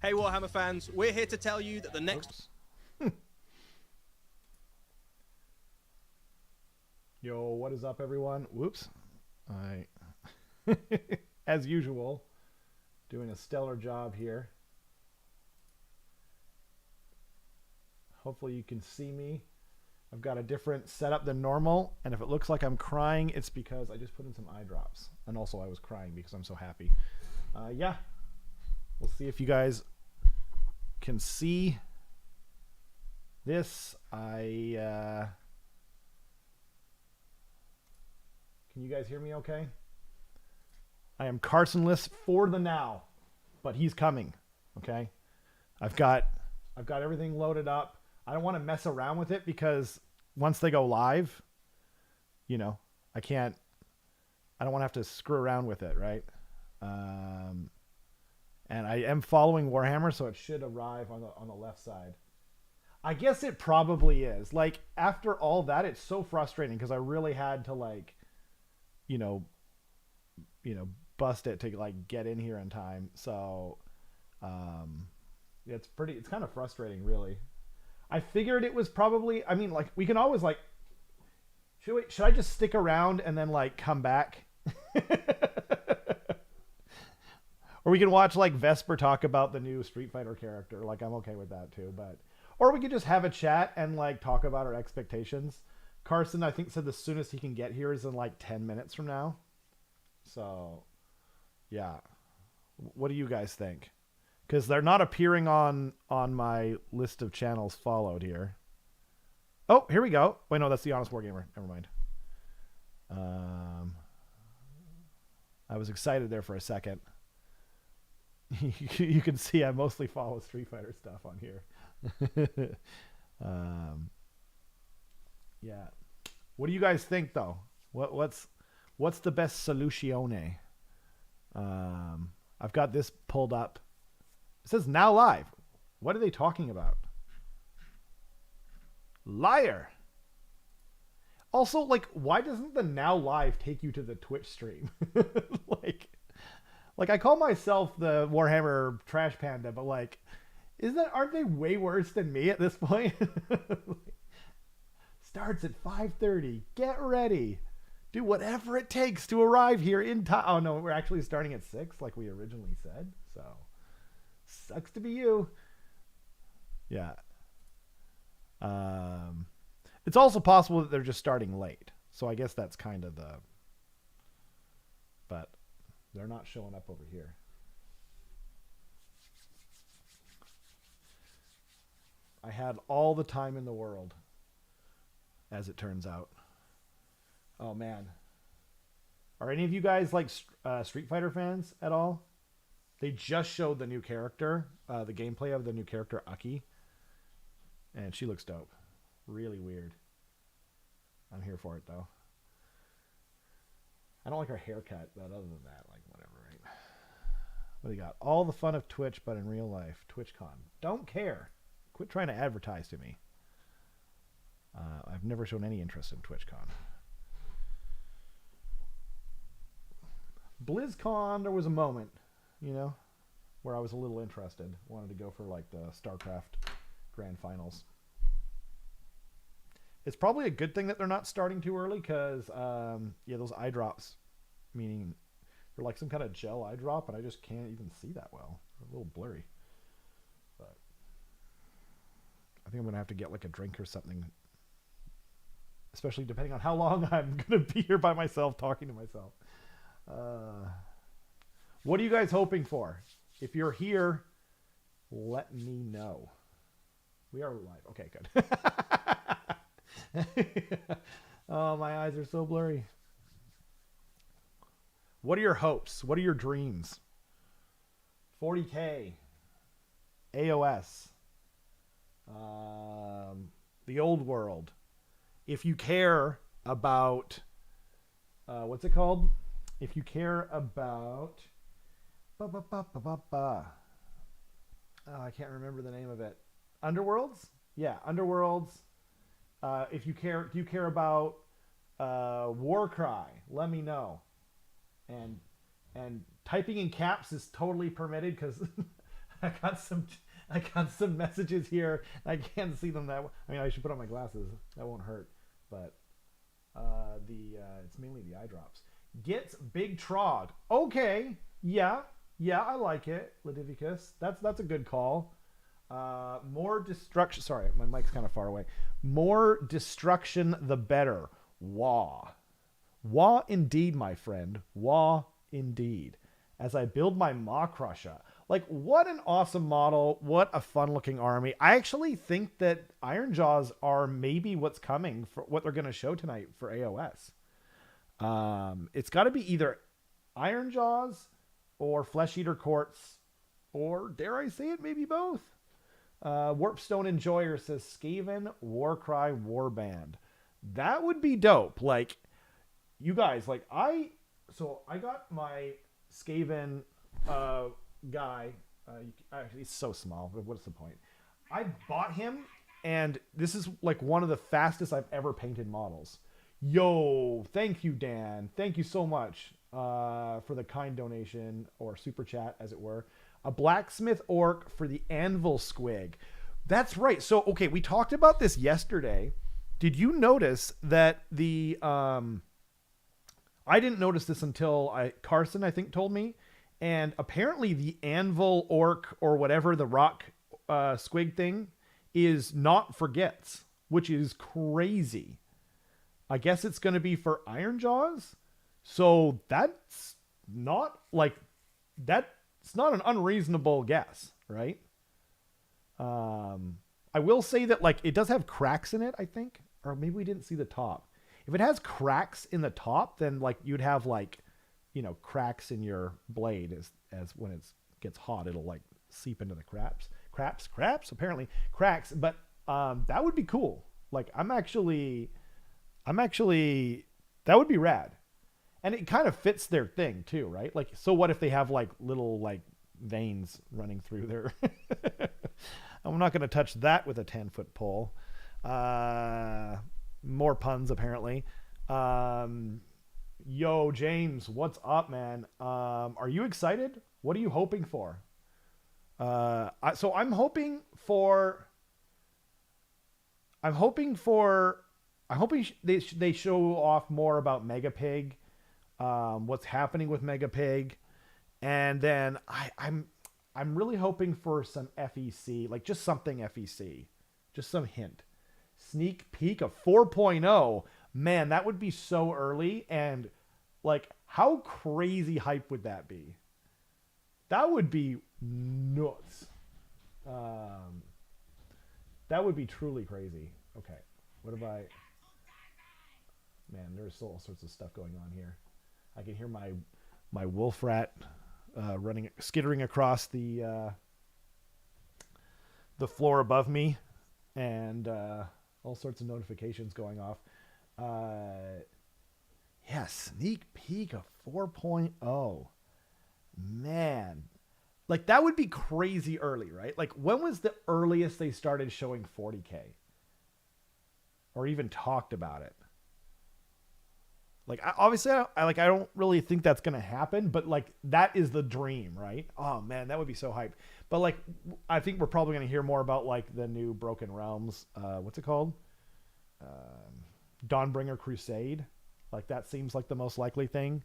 Hey Warhammer fans, we're here to tell you that the next... Yo, what is up everyone? Whoops. I, as usual, doing a stellar job here. Hopefully you can see me. I've got a different setup than normal, and if it looks like I'm crying, it's because I just put in some eye drops. And also I was crying because I'm so happy. Yeah, we'll see if you guys can see this. Can you guys hear me okay? I am Carsonless for the now, but he's coming, okay? I've got everything loaded up. I don't want to mess around with it because once they go live, you know, I don't want to have to screw around with it, right? And I am following Warhammer, so it should arrive on the left side. I guess it probably is. Like, after all that, it's so frustrating because I really had to, like, you know, bust it to, like, get in here in time. So, it's kind of frustrating, really. I figured it was probably, I mean, like, we can always, like, should I just stick around and then, like, come back? Or we can watch, like, Vesper talk about the new Street Fighter character. Like, I'm okay with that, too. Or we could just have a chat and, like, talk about our expectations. Carson, I think, said the soonest he can get here is in, like, 10 minutes from now. So, yeah. What do you guys think? Because they're not appearing on my list of channels followed here. Oh, here we go. Wait, no, that's the Honest Wargamer. Never mind. I was excited there for a second. You can see I mostly follow Street Fighter stuff on here. Yeah. What do you guys think, though? What's the best soluzione? I've got this pulled up. It says now live. What are they talking about? Liar. Also, like, why doesn't the now live take you to the Twitch stream? Like I call myself the Warhammer Trash Panda, but like, aren't they way worse than me at this point? Starts at 5:30. Get ready. Do whatever it takes to arrive here in time. Oh no, we're actually starting at 6, like we originally said. So, sucks to be you. Yeah. It's also possible that they're just starting late. So I guess that's kind of the. But they're not showing up over here. I had all the time in the world, as it turns out. Oh, man. Are any of you guys like Street Fighter fans at all? They just showed the new character, the gameplay of the new character, Aki. And she looks dope. Really weird. I'm here for it, though. I don't like her haircut, but other than that, like, whatever, right? What do you got? All the fun of Twitch, but in real life. TwitchCon. Don't care. Quit trying to advertise to me. I've never shown any interest in TwitchCon. BlizzCon, there was a moment, you know, where I was a little interested. Wanted to go for, like, the StarCraft Grand Finals. It's probably a good thing that they're not starting too early because, yeah, those eye drops, meaning they're like some kind of gel eye drop, and I just can't even see that well. They're a little blurry. But I think I'm going to have to get like a drink or something, especially depending on how long I'm going to be here by myself talking to myself. What are you guys hoping for? If you're here, let me know. We are live. Okay, good. Oh, my eyes are so blurry. What are your hopes? What are your dreams? 40K. AOS. The old world. If you care about... what's it called? If you care about... Oh, I can't remember the name of it. Underworlds? Yeah, Underworlds. If you care about Warcry, let me know. And typing in caps is totally permitted because I got some messages here. I can't see them that way. I mean, I should put on my glasses. That won't hurt. But it's mainly the eye drops. Gets big trod. Okay. Yeah, I like it, Ladivicus. That's a good call. More destruction. Sorry, my mic's kind of far away. More destruction, the better. Wah. Wah indeed, my friend. Wah indeed. As I build my Maw Crusher. Like, what an awesome model. What a fun-looking army. I actually think that Ironjaws are maybe what's coming for what they're going to show tonight for AOS. It's got to be either Ironjaws or Flesh Eater Courts, or, dare I say it, maybe both. Warpstone Enjoyer says, Skaven, Warcry, Warband. That would be dope. Like, you guys, like, I got my Skaven guy. Actually, he's so small, but what's the point? I bought him, and this is like one of the fastest I've ever painted models. Yo, thank you, Dan. Thank you so much for the kind donation, or super chat, as it were. A blacksmith orc for the anvil squig. That's right. So, okay, we talked about this yesterday. Did you notice that the I didn't notice this until Carson, I think, told me. And apparently the anvil orc, or whatever, the rock squig thing, is not for gets, which is crazy. I guess it's going to be for Ironjaws. So that's not like that. It's not an unreasonable guess, right? I will say that, like, it does have cracks in it, I think, or maybe we didn't see the top. If it has cracks in the top, then like you'd have like, you know, cracks in your blade as when it gets hot, it'll like seep into the craps, apparently cracks. But that would be cool. Like, I'm actually, that would be rad. And it kind of fits their thing too, right? Like, so what if they have like little like veins running through their, I'm not going to touch that with a 10-foot pole. More puns apparently. Yo, James, what's up, man? Are you excited? What are you hoping for? So I'm hoping they show off more about Megapig, what's happening with Megapig, and then I'm really hoping for some FEC, like just something FEC, just some hint. Sneak peek of 4.0. Man, that would be so early, and like, how crazy hype would that be? That would be nuts. That would be truly crazy. Okay, what have I... Man, there's still all sorts of stuff going on here. I can hear my wolf rat skittering across the floor above me, and all sorts of notifications going off. Yeah, sneak peek of 4.0. Man, like, that would be crazy early, right? Like, when was the earliest they started showing 40K? Or even talked about it? Like, obviously, I don't really think that's going to happen, but like, that is the dream, right? Oh man, that would be so hype. But like, I think we're probably going to hear more about like the new Broken Realms. What's it called? Dawnbringer Crusade. Like, that seems like the most likely thing.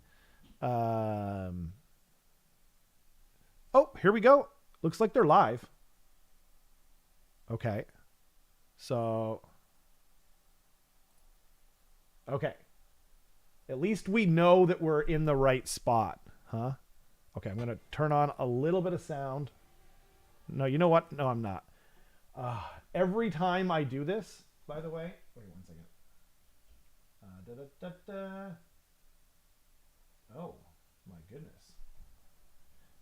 Oh, here we go. Looks like they're live. Okay. So, okay. At least we know that we're in the right spot, huh? Okay, I'm going to turn on a little bit of sound. No, you know what? No, I'm not. Every time I do this, by the way, wait 1 second. Oh, my goodness.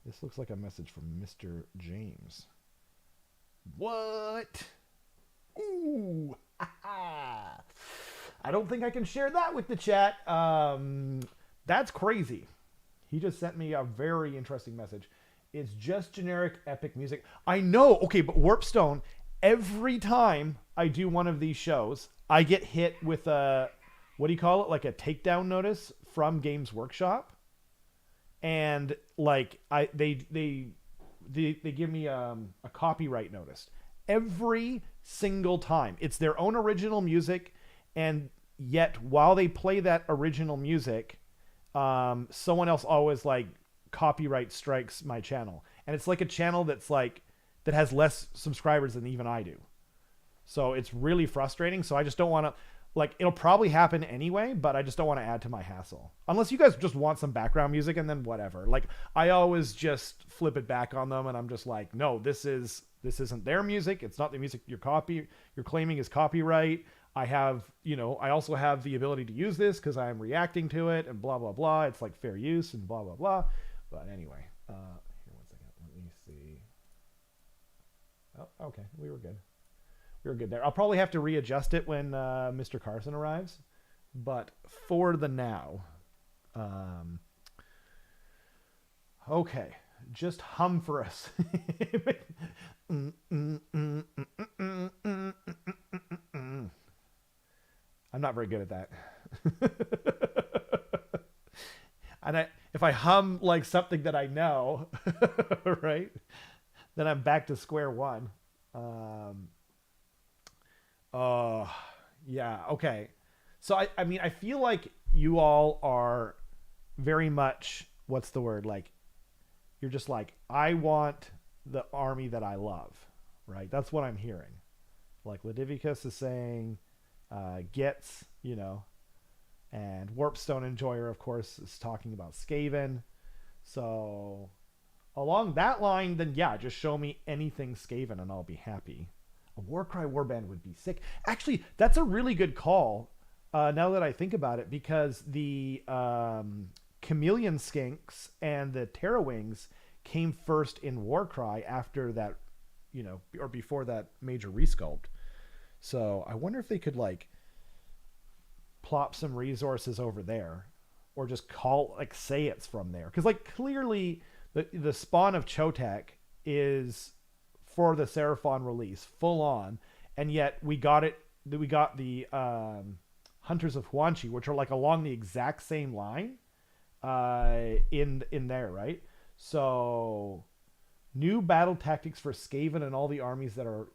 This looks like a message from Mr. James. What? Ooh. I don't think I can share that with the chat. That's crazy. He just sent me a very interesting message. It's just generic epic music. I know. Okay, but Warpstone, every time I do one of these shows, I get hit with a, what do you call it? Like a takedown notice from Games Workshop. And like, they they give me a copyright notice every single time. It's their own original music, and yet while they play that original music, someone else always like copyright strikes my channel, and it's like a channel that's like that has less subscribers than even I do. So it's really frustrating. So I just don't want to, like, it'll probably happen anyway, but I just don't want to add to my hassle. Unless you guys just want some background music, and then whatever. Like, I always just flip it back on them, and I'm just like, no, this isn't their music. It's not the music you're claiming is copyright. I have, I also have the ability to use this because I'm reacting to it and blah, blah, blah. It's like fair use and blah, blah, blah. But anyway, here, 1 second. Let me see. Oh, okay. We were good. We were good there. I'll probably have to readjust it when Mr. Carson arrives. But for the now, okay. Just hum for us. I'm not very good at that. And if I hum like something that I know, right, then I'm back to square one. Yeah, okay. So I mean, I feel like you all are very much, what's the word? Like, you're just like, I want the army that I love, right? That's what I'm hearing. Like Ladivicus is saying, Gets, and Warpstone Enjoyer, of course, is talking about Skaven. So along that line, then yeah, just show me anything Skaven and I'll be happy. A Warcry warband would be sick. Actually, that's a really good call, now that I think about it, because the Chameleon Skinks and the Terrawings came first in Warcry after that, or before that major resculpt. So I wonder if they could like plop some resources over there, or just say it's from there. Because like clearly the spawn of Chotek is for the Seraphon release full on, and yet we got the Hunters of Huanchi, which are like along the exact same line in there, right? So new battle tactics for Skaven and all the armies that are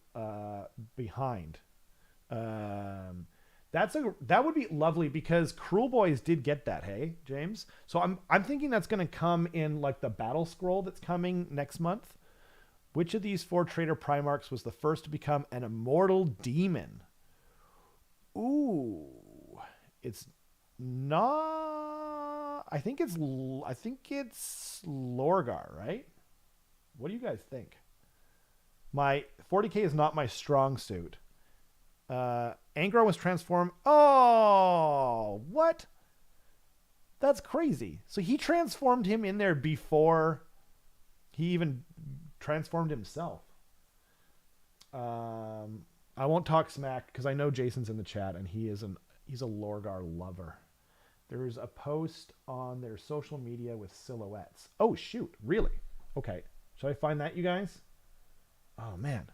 behind. That would be lovely, because Cruel Boys did get that, hey James? So I'm thinking that's going to come in like the battle scroll that's coming next month. Which of these 4 traitor Primarchs was the first to become an immortal demon? Ooh, it's not. I think it's Lorgar, right? What do you guys think? My 40k is not my strong suit. Angron was transformed. Oh, what? That's crazy. So he transformed him in there before he even transformed himself. I won't talk smack because I know Jason's in the chat and he's a Lorgar lover. There's a post on their social media with silhouettes. Oh shoot, really? Okay. Should I find that, you guys? Oh man.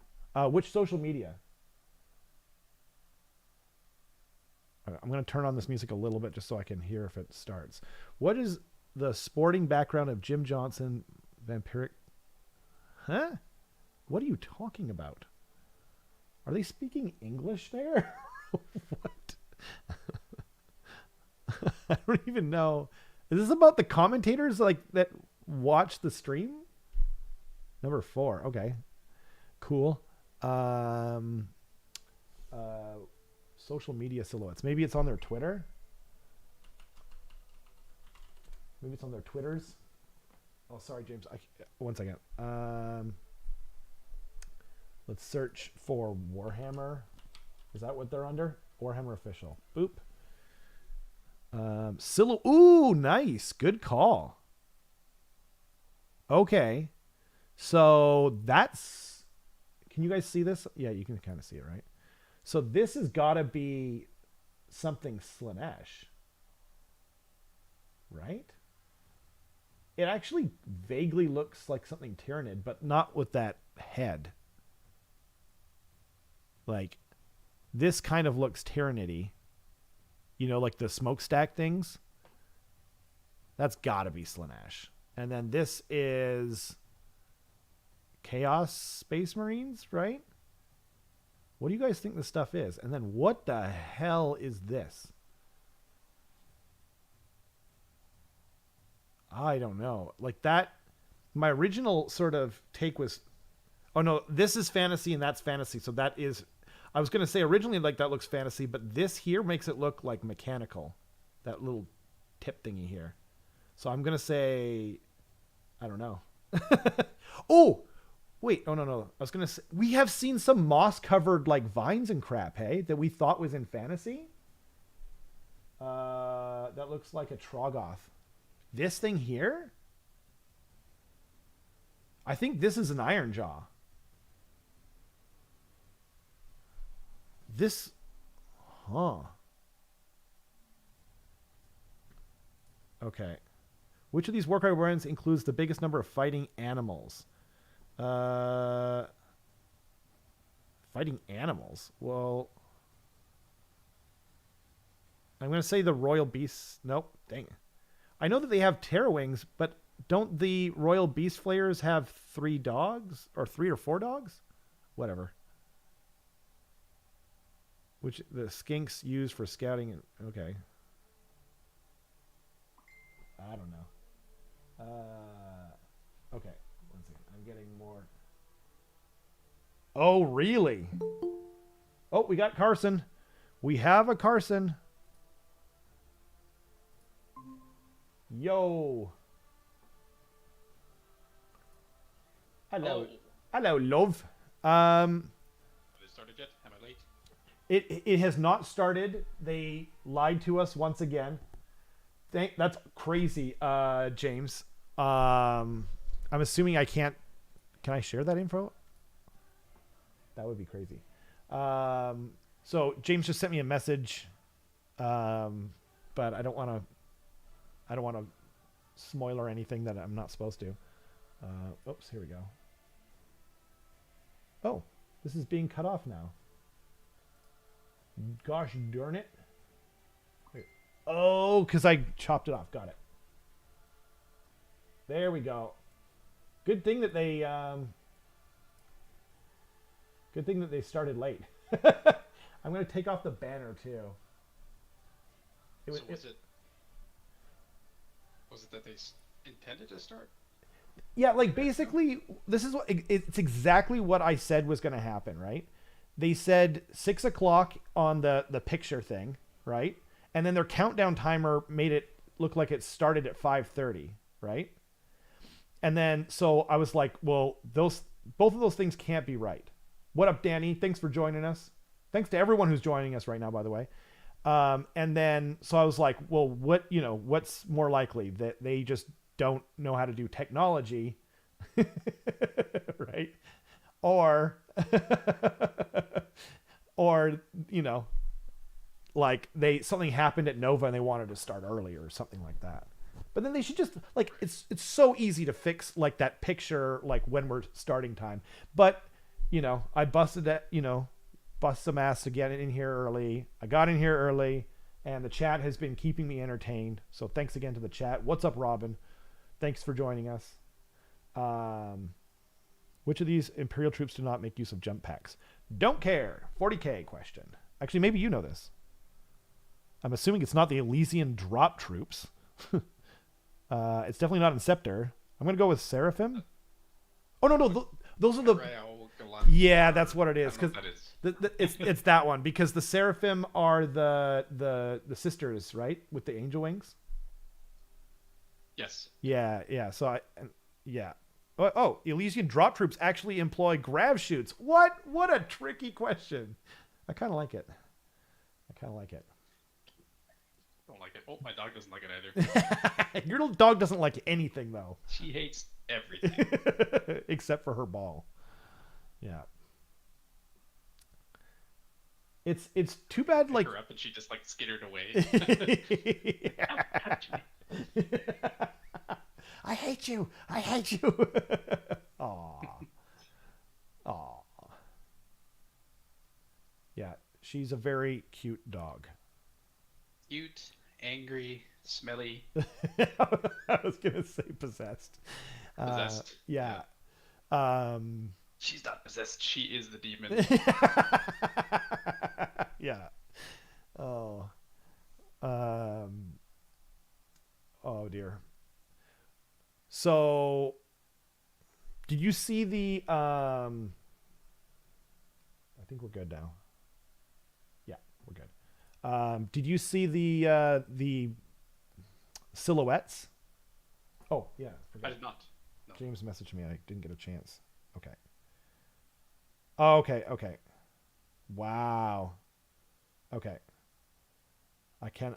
Which social media? I'm going to turn on this music a little bit just so I can hear if it starts. What is the sporting background of Jim Johnson, Vampiric? Huh? What are you talking about? Are they speaking English there? What? I don't even know. Is this about the commentators like that watch the stream? Number 4. Okay. Cool. Social media silhouettes. Maybe it's on their Twitter. Maybe it's on their Twitters. Oh, sorry, James. 1 second. Let's search for Warhammer. Is that what they're under? Warhammer Official. Boop. Ooh, nice. Good call. Okay. So that's... Can you guys see this? Yeah, you can kind of see it, right? So this has got to be something Slaanesh. Right? It actually vaguely looks like something Tyranid, but not with that head. Like, this kind of looks Tyranidy. Like the smokestack things. That's got to be Slaanesh. And then this is Chaos Space Marines, right? What do you guys think this stuff is? And then what the hell is this? I don't know. Like that, my original sort of take was, oh no, this is fantasy and that's fantasy. So that is, I was going to say originally like that looks fantasy, but this here makes it look like mechanical. That little tip thingy here. So I'm going to say, I don't know. Oh, wait. Oh, no. I was going to say, we have seen some moss-covered, like, vines and crap, hey, that we thought was in fantasy. That looks like a Troggoth. This thing here? I think this is an Iron Jaw. This... Huh. Okay. Which of these Warcry variants includes the biggest number of fighting animals? Fighting animals? Well, I'm going to say the Royal Beasts. Nope. Dang it. I know that they have Terror Wings, but don't the Royal Beast Flayers have 3 dogs? Or 3 or 4 dogs? Whatever. Which the skinks use for scouting. Okay. I don't know. Okay. 1 second. I'm getting more. Oh, really? Oh, we got Carson. We have a Carson. Yo. Hello. Oh. Hello, love. Have it started yet? Am I late? It has not started. They lied to us once again. That's crazy, James. I'm assuming I can't. Can I share that info? That would be crazy. So James just sent me a message, but I don't want to spoiler anything that I'm not supposed to. Oops, here we go. Oh, this is being cut off now. Gosh darn it. Oh, because I chopped it off. Got it. There we go. Good thing that they started late. I'm going to take off the banner too. Was it that they intended to start? Yeah, like basically this is what it's exactly what I said was going to happen, right? They said 6 o'clock on the picture thing, right? And then their countdown timer made it look like it started at 5:30, right? And then so I was like, well, both of those things can't be right. What up, Danny? Thanks for joining us. Thanks to everyone who's joining us right now, by the way. And then so I was like, well, what's more likely, that they just don't know how to do technology, right? Or like something happened at Nova and they wanted to start earlier or something like that. But then they should just like, it's so easy to fix like that picture, like when we're starting time. But I bust some ass to get in here early. I got in here early and the chat has been keeping me entertained. So thanks again to the chat. What's up, Robin? Thanks for joining us. Which of these Imperial troops do not make use of jump packs? Don't care. 40K question. Actually, maybe you know this. I'm assuming it's not the Elysian drop troops. It's definitely not Inceptor. I'm going to go with Seraphim. Oh, no. Those are the... Yeah, that's what it is. Because it's that one. Because the Seraphim are the sisters, right? With the angel wings. Yes. Yeah. So yeah. Oh, Elysian drop troops actually employ grav shoots. What a tricky question. I kind of like it. I don't like it. Oh, my dog doesn't like it either. Your little dog doesn't like anything, though. She hates everything. Except for her ball. Yeah. It's too bad, like... her up and she just, like, skittered away. Don't touch me. I hate you. Aw. Yeah, she's a very cute dog. Cute, angry, smelly. I was gonna say possessed. Possessed. Yeah. She's not possessed. She is the demon. Yeah. Oh. Oh dear. So, did you see the? I think we're good now. Yeah, we're good. Did you see the silhouettes? Oh yeah, I did not. No. James messaged me. I didn't get a chance. Okay. Oh, okay. Okay. Wow. Okay. I can't.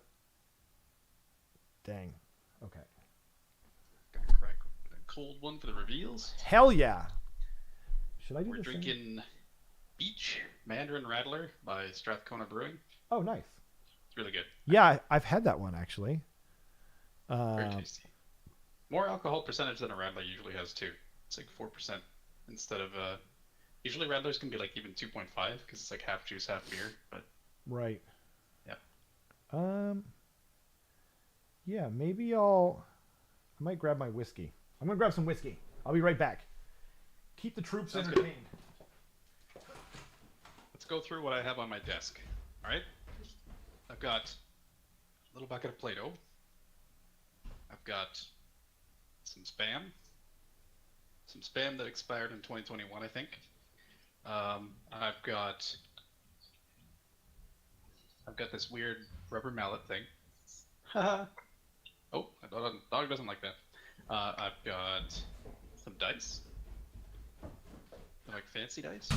Dang. Okay. Gonna crack a cold one for the reveals. Hell yeah. Should I do We're this? drinking Beach Mandarin Rattler by Strathcona Brewing. Oh, nice. It's really good. Yeah, I've had that one actually. Very tasty. More alcohol percentage than a Rattler usually has too. It's like 4% instead of usually Rattlers can be like even 2.5 because it's like half juice, half beer. But Right. yeah. Yeah, maybe I might grab my whiskey. I'm gonna grab some whiskey. I'll be right back. Keep the troops Sounds entertained. Let's go through what I have on my desk. All right. I've got a little bucket of Play-Doh. I've got some Spam. Some Spam that expired in 2021, I think. I've got this weird rubber mallet thing. Oh, the dog doesn't like that. I've got some dice. Like fancy dice.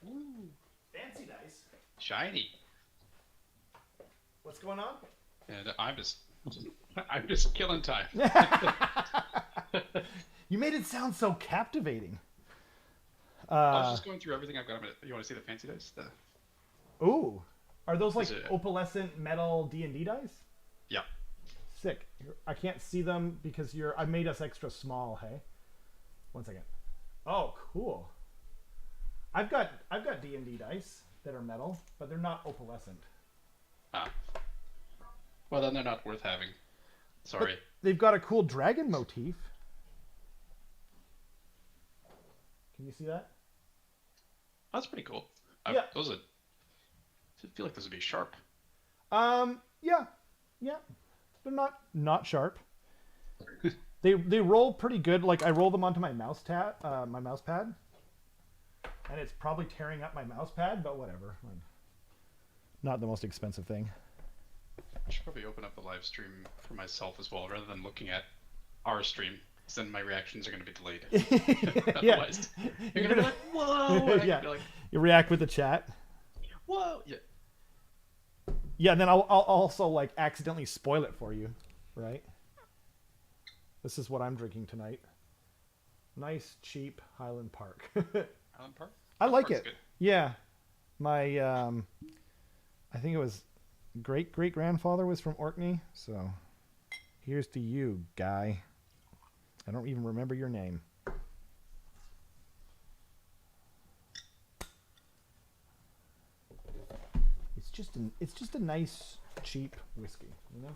Ooh, Fancy dice. shiny. What's going on? And I'm just killing time. You made it sound so captivating. I was just going through everything I've got. You want to see the fancy dice? Ooh, are those like Is it- opalescent metal D&D dice? Yeah. Sick. I can't see them because I made us extra small. Hey, 1 second. Oh, cool. I've got D&D dice that are metal, but they're not opalescent. Ah. Well, then they're not worth having. Sorry. But they've got a cool dragon motif. Can you see that? That's pretty cool. Yeah. Those would. I feel like those would be sharp. Yeah. They're not sharp. They roll pretty good. Like I roll them onto my mouse pad, and it's probably tearing up my mouse pad, but whatever. Not the most expensive thing. I should probably open up the live stream for myself as well, rather than looking at our stream. Because then my reactions are going to be delayed. Yeah. Otherwise, you're going to be like, "Whoa!" And I Yeah. can be like, You react with the chat. "Whoa!" Yeah. Yeah, and then I'll also like accidentally spoil it for you, right? This is what I'm drinking tonight. Nice, cheap Highland Park. Highland Park? I like Park's it. good. Yeah, my I think it was great grandfather was from Orkney. So here's to you, guy. I don't even remember your name. It's just a nice cheap whiskey, you know.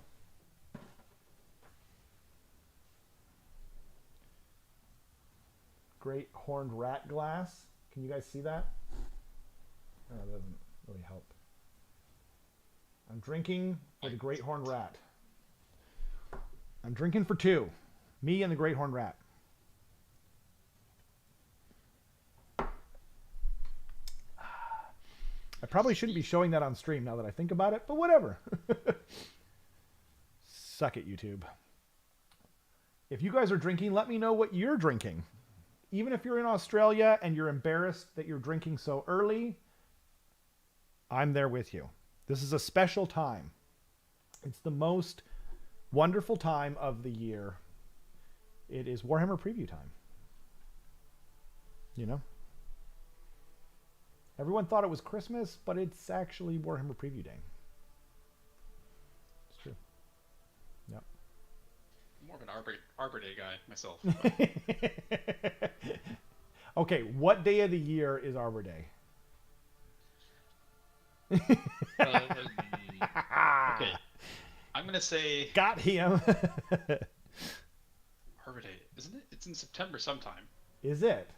Great horned rat glass. Can you guys see that? Oh, that doesn't really help. I'm drinking for the great horned rat. I'm drinking for two. Me and the great horned rat. I probably shouldn't be showing that on stream now that I think about it, but whatever. Suck it, YouTube. If you guys are drinking, let me know what you're drinking. Even if you're in Australia and you're embarrassed that you're drinking so early, I'm there with you. This is a special time. It's the most wonderful time of the year. It is Warhammer Preview time. You know? Everyone thought it was Christmas, but it's actually Warhammer Preview Day. It's true. Yep. I'm more of an Arbor Day guy myself. Okay, what day of the year is Arbor Day? Okay. I'm going to say Got him. Arbor Day. Isn't it? It's in September sometime. Is it?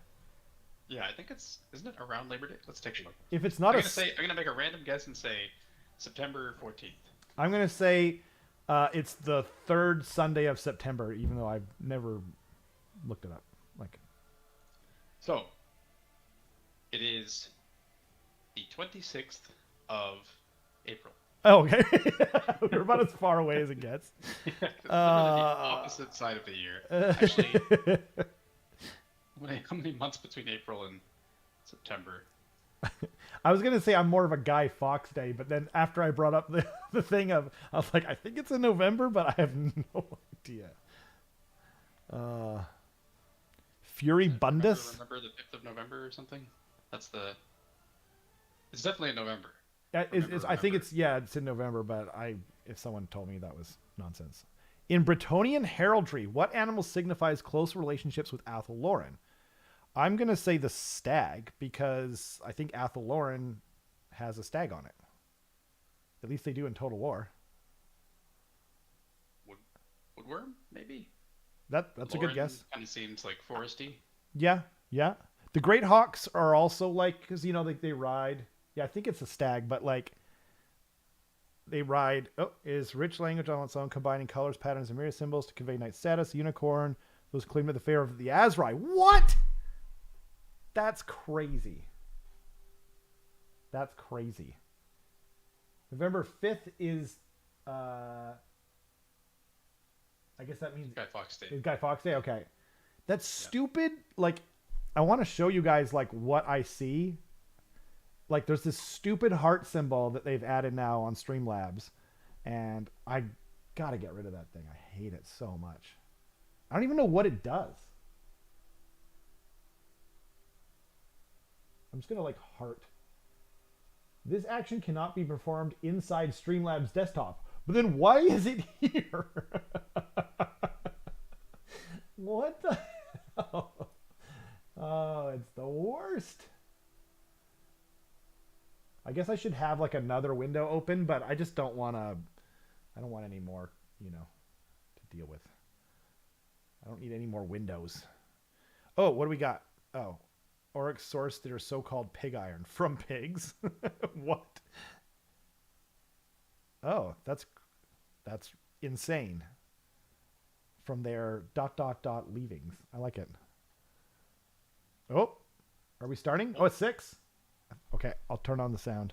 Yeah, I think isn't it around Labor Day? Let's take a look. If it's not I'm gonna make a random guess and say September 14th. I'm gonna say it's the third Sunday of September, even though I've never looked it up. So it is the 26th of April. Oh, okay. We're about as far away as it gets. Yeah, the opposite side of the year. Actually, how many months between April and September? I was gonna say I'm more of a Guy Fawkes Day, but then after I brought up the thing I was like, I think it's in November, but I have no idea. Fury Bundus. Remember the 5th of November or something? It's definitely in November. I think it's in November, but if someone told me that was nonsense. In Bretonnian heraldry, what animal signifies close relationships with Athel Loren? I'm going to say the stag, because I think Athel Loren has a stag on it. At least they do in Total War. Woodworm, maybe? That's a good guess. Kind of seems like foresty. Yeah. The Great Hawks are also because, they ride. Yeah, I think it's a stag, but they ride. Is rich language on its own, combining colors, patterns, and myriad symbols to convey knight status. Unicorn, those claimed to the favor of the Azrai. What? That's crazy. November 5th is, I guess that means Guy Fawkes Day. Is Guy Fawkes Day? Okay. That's stupid. I want to show you guys what I see. There's this stupid heart symbol that they've added now on Streamlabs, and I gotta get rid of that thing. I hate it so much. I don't even know what it does. I'm just gonna heart. This action cannot be performed inside Streamlabs desktop. But then why is it here? What the hell? Oh, it's the worst. I guess I should have another window open, but I just don't want to. I don't want any more, to deal with. I don't need any more windows. Oh, what do we got? Oh, Oryx source that are so-called pig iron from pigs. What? Oh, that's insane. From their ... leavings. I like it. Oh, are we starting? Oh, it's 6. Okay, I'll turn on the sound.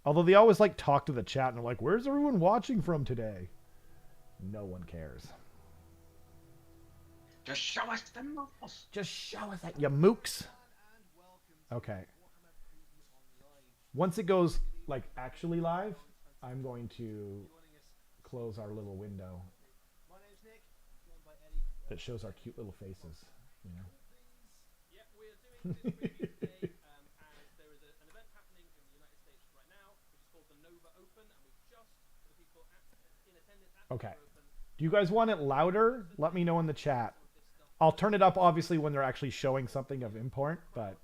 Although they always talk to the chat and they're like, where's everyone watching from today? No one cares. Just show us the moves. Just show us that, you mooks. Okay. Once it goes actually live, I'm going to close our little window that shows our cute little faces. Yep, we're doing this review today, and there is an event happening in the United States right now, which is called the Nova Open, and we've just, for the people in attendance at the Nova Open. Do you guys want it louder? Let me know in the chat. I'll turn it up, obviously, when they're actually showing something of import, but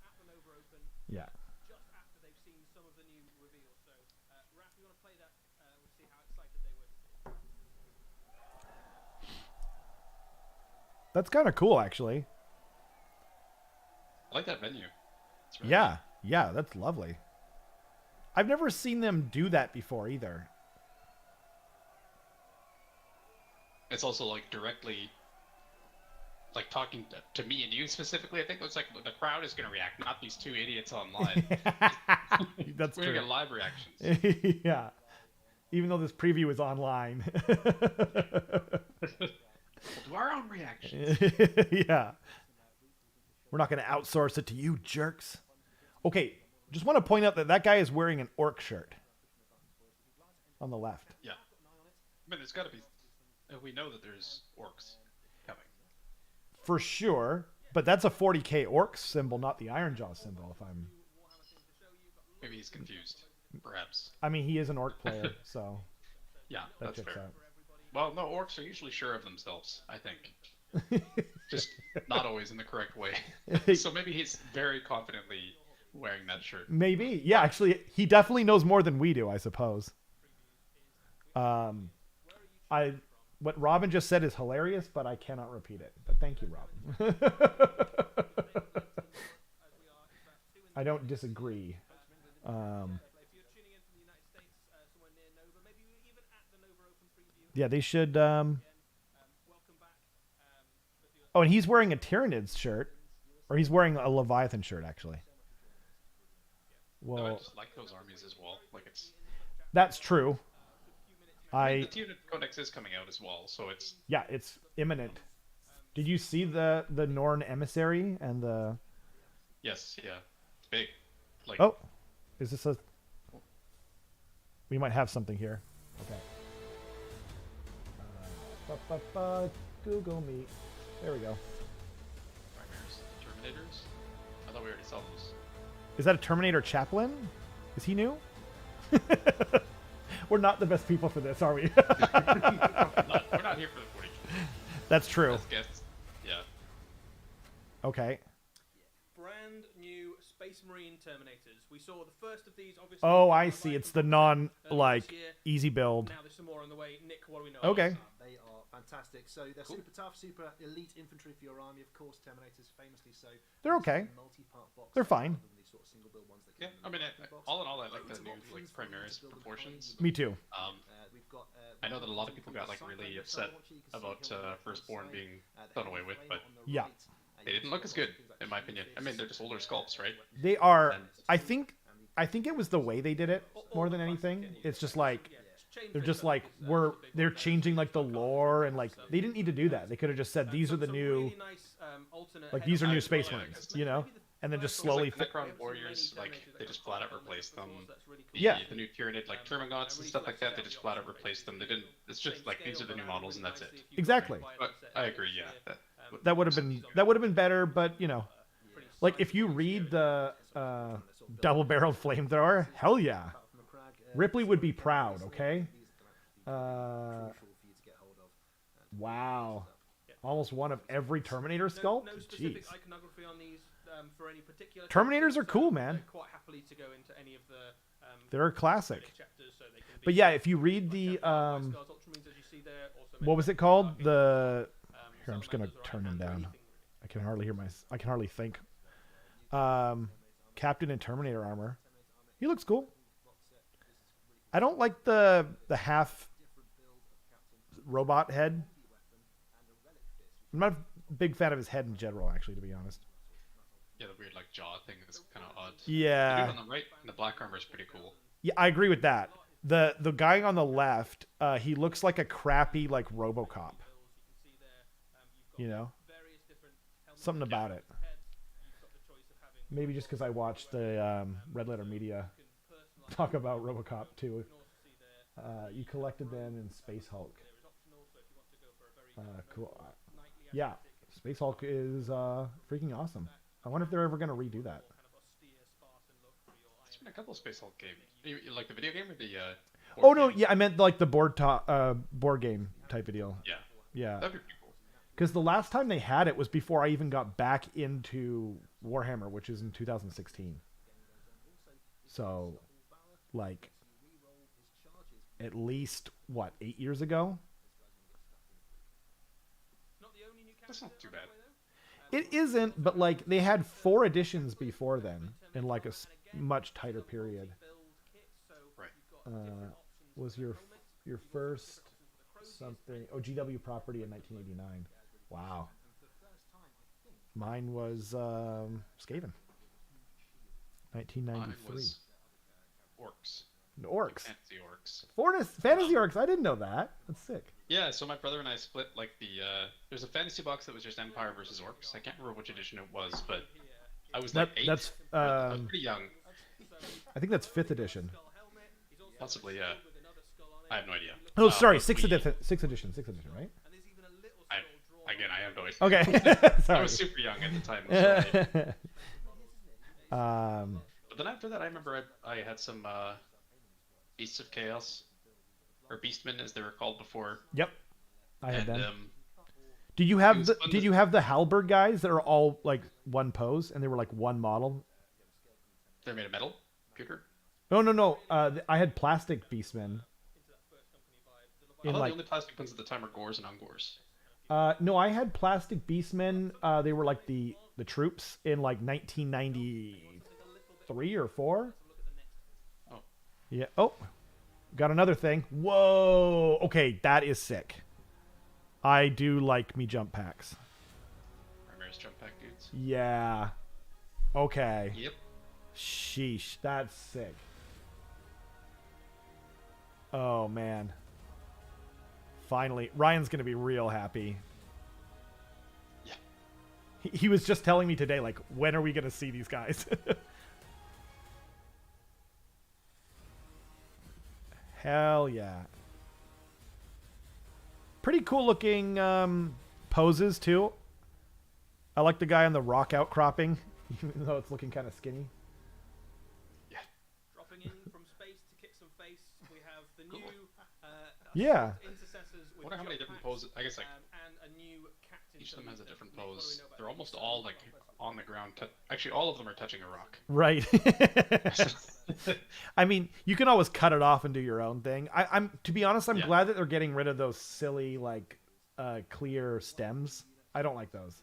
yeah. Just after they've seen some of the new reveals. So, Raph, you want to play that? We'll see how excited they were. That's kind of cool, actually. I like that venue. Really yeah, that's lovely. I've never seen them do that before either. It's also directly talking to me and you specifically. I think it's the crowd is going to react, not these two idiots online. That's We're true. going to get live reactions. Yeah. Even though this preview is online. We'll do our own reactions. Yeah. We're not going to outsource it to you, jerks. Okay, just want to point out that guy is wearing an orc shirt on the left. Yeah. I mean, there's got to be... We know that there's orcs coming. For sure. But that's a 40k orc symbol, not the Ironjaw symbol, if I'm... Maybe he's confused. Perhaps. I mean, he is an orc player, so... Yeah, that that's fair. out. Well, no, orcs are usually sure of themselves, I think. Just not always in the correct way. So maybe he's very confidently wearing that shirt. Maybe. Yeah, actually, he definitely knows more than we do, I suppose. what Robin just said is hilarious, but I cannot repeat it. But thank you, Robin. I don't disagree. If you're tuning in from the United States, somewhere near Nova, maybe even at the Nova Open Preview. Yeah, they should. Welcome back. Oh, and he's wearing a Tyranids shirt, or he's wearing a Leviathan shirt, actually. Well, No, I just like those armies as well. Like it's. that's true. The Tyrannid Codex is coming out as well, so it's. Yeah, it's imminent. Did you see the Norn Emissary and the? Yes, yeah, it's big. Like. Oh, is this a? We might have something here. Okay. Google Meet. There we go. Primaries, Terminators. I thought we already saw those. Is that a Terminator chaplain? Is he new? We're not the best people for this, are we? We're not here for the 40. That's true. Let's get. Yeah. Okay. Brand new Space Marine Terminators. We saw the first of these, obviously. Oh, I see. It's the easy build. Now there's some more on the way. Nick, what do we know? Okay. They are fantastic. So they're super tough, super elite infantry for your army, of course. Terminators famously so. They're okay. Multi-part box. They're fine. Rather than these sort of single build ones that Yeah, come I mean, in the box. all in all, I like the Loads of new options like for Primaris building proportions. Me too. We've got, I know that a lot of people got like really upset about Firstborn being done away with, but Yeah. they didn't look as good, in my opinion. I mean, they're just older sculpts, right? They are. And- I think it was the way they did it more than anything. It's just like they're just like they're changing like the lore and like they didn't need to do that. They could have just said these are the new like these are new Space Marines, you know, and then just slowly. Like Necron Warriors, like they just flat out replaced them. Yeah. The new Tyrannid, like Termagants and stuff like that, they just flat out replaced them. They didn't. It's just like these are the new models and that's it. Exactly. But I agree. Yeah. That would have been better, but you know, like if you read the double-barreled flamethrower, hell yeah, Ripley would be proud. Okay. Wow. Almost one of every Terminator sculpt. No specific Jeez. iconography on these for any particular. Terminators are chapters, cool, man. they're quite happily to go into any of the. They're a classic. Chapters, so they can be But yeah, if you read the what was it called? The here, I'm just gonna turn him down. I can hardly think. Captain in Terminator armor. He looks cool. I don't like the half robot head. I'm not a big fan of his head in general, actually, to be honest. Yeah, the weird like jaw thing is kind of odd. Yeah. The dude on the right, in the black armor is pretty cool. Yeah, I agree with that. The guy on the left, he looks like a crappy like RoboCop. You know, something about it. Maybe just because I watched the Red Letter Media talk about RoboCop too. You collected them in Space Hulk. Cool. Yeah, Space Hulk is freaking awesome. I wonder if they're ever going to redo that. There's been a couple of Space Hulk games. You like the video game or the? Oh no, yeah, I meant like the board game type of deal. Yeah. Yeah. That'd be pretty cool. Because the last time they had it was before I even got back into Warhammer, which is in 2016. So, like, at least, 8 years ago? That's not too bad. It isn't, but, like, they had 4 editions before then, in, like, a much tighter period. Right. Was your first something... Oh, GW Property in 1989. Wow. Mine was Skaven. 1993. Mine was Orcs. Orcs. Fantasy Orcs. Fantasy Orcs. I didn't know that. That's sick. Yeah, so my brother and I split like the. There's a fantasy box that was just Empire versus Orcs. I can't remember which edition it was, but I was like 8. That's I was pretty young. I think that's 5th edition. Possibly, yeah. I have no idea. Oh, sorry, but 6th edition. 6th edition, right? I have no idea. Okay. I Sorry. was super young at the time. So but then after that, I remember I had some Beasts of Chaos, or Beastmen as they were called before. Yep. I had And them. Did you have was fun Did to- you have the halberd guys that are all like one pose and they were like one model? they're made of metal, pewter. No. I had plastic beastmen. In thought like the only plastic ones at the time were Gores and Ungors. no, I had plastic beastmen. They were like the troops in like 1993 or 4. Oh. Yeah. Oh, got another thing. Whoa. Okay, that is sick. I do like me jump packs. Primaris jump pack dudes. Yeah. Okay. Yep. Sheesh, that's sick. Oh man. Finally, Ryan's gonna be real happy. Yeah. He was just telling me today, like, when are we gonna see these guys? Hell yeah. Pretty cool looking poses too. I like the guy on the rock outcropping, even though it's looking kind of skinny. Yeah. Dropping in from space to kick some face, we have the new Yeah. intercessors with I wonder how many different jump packs, poses. I guess like and a new captain. each of them has a different Nick, what do we pose. know about They're these? almost all like on the ground. Actually, all of them are touching a rock. Right. I mean, you can always cut it off and do your own thing. I'm to be honest, I'm Yeah. glad that they're getting rid of those silly like clear stems. I don't like those.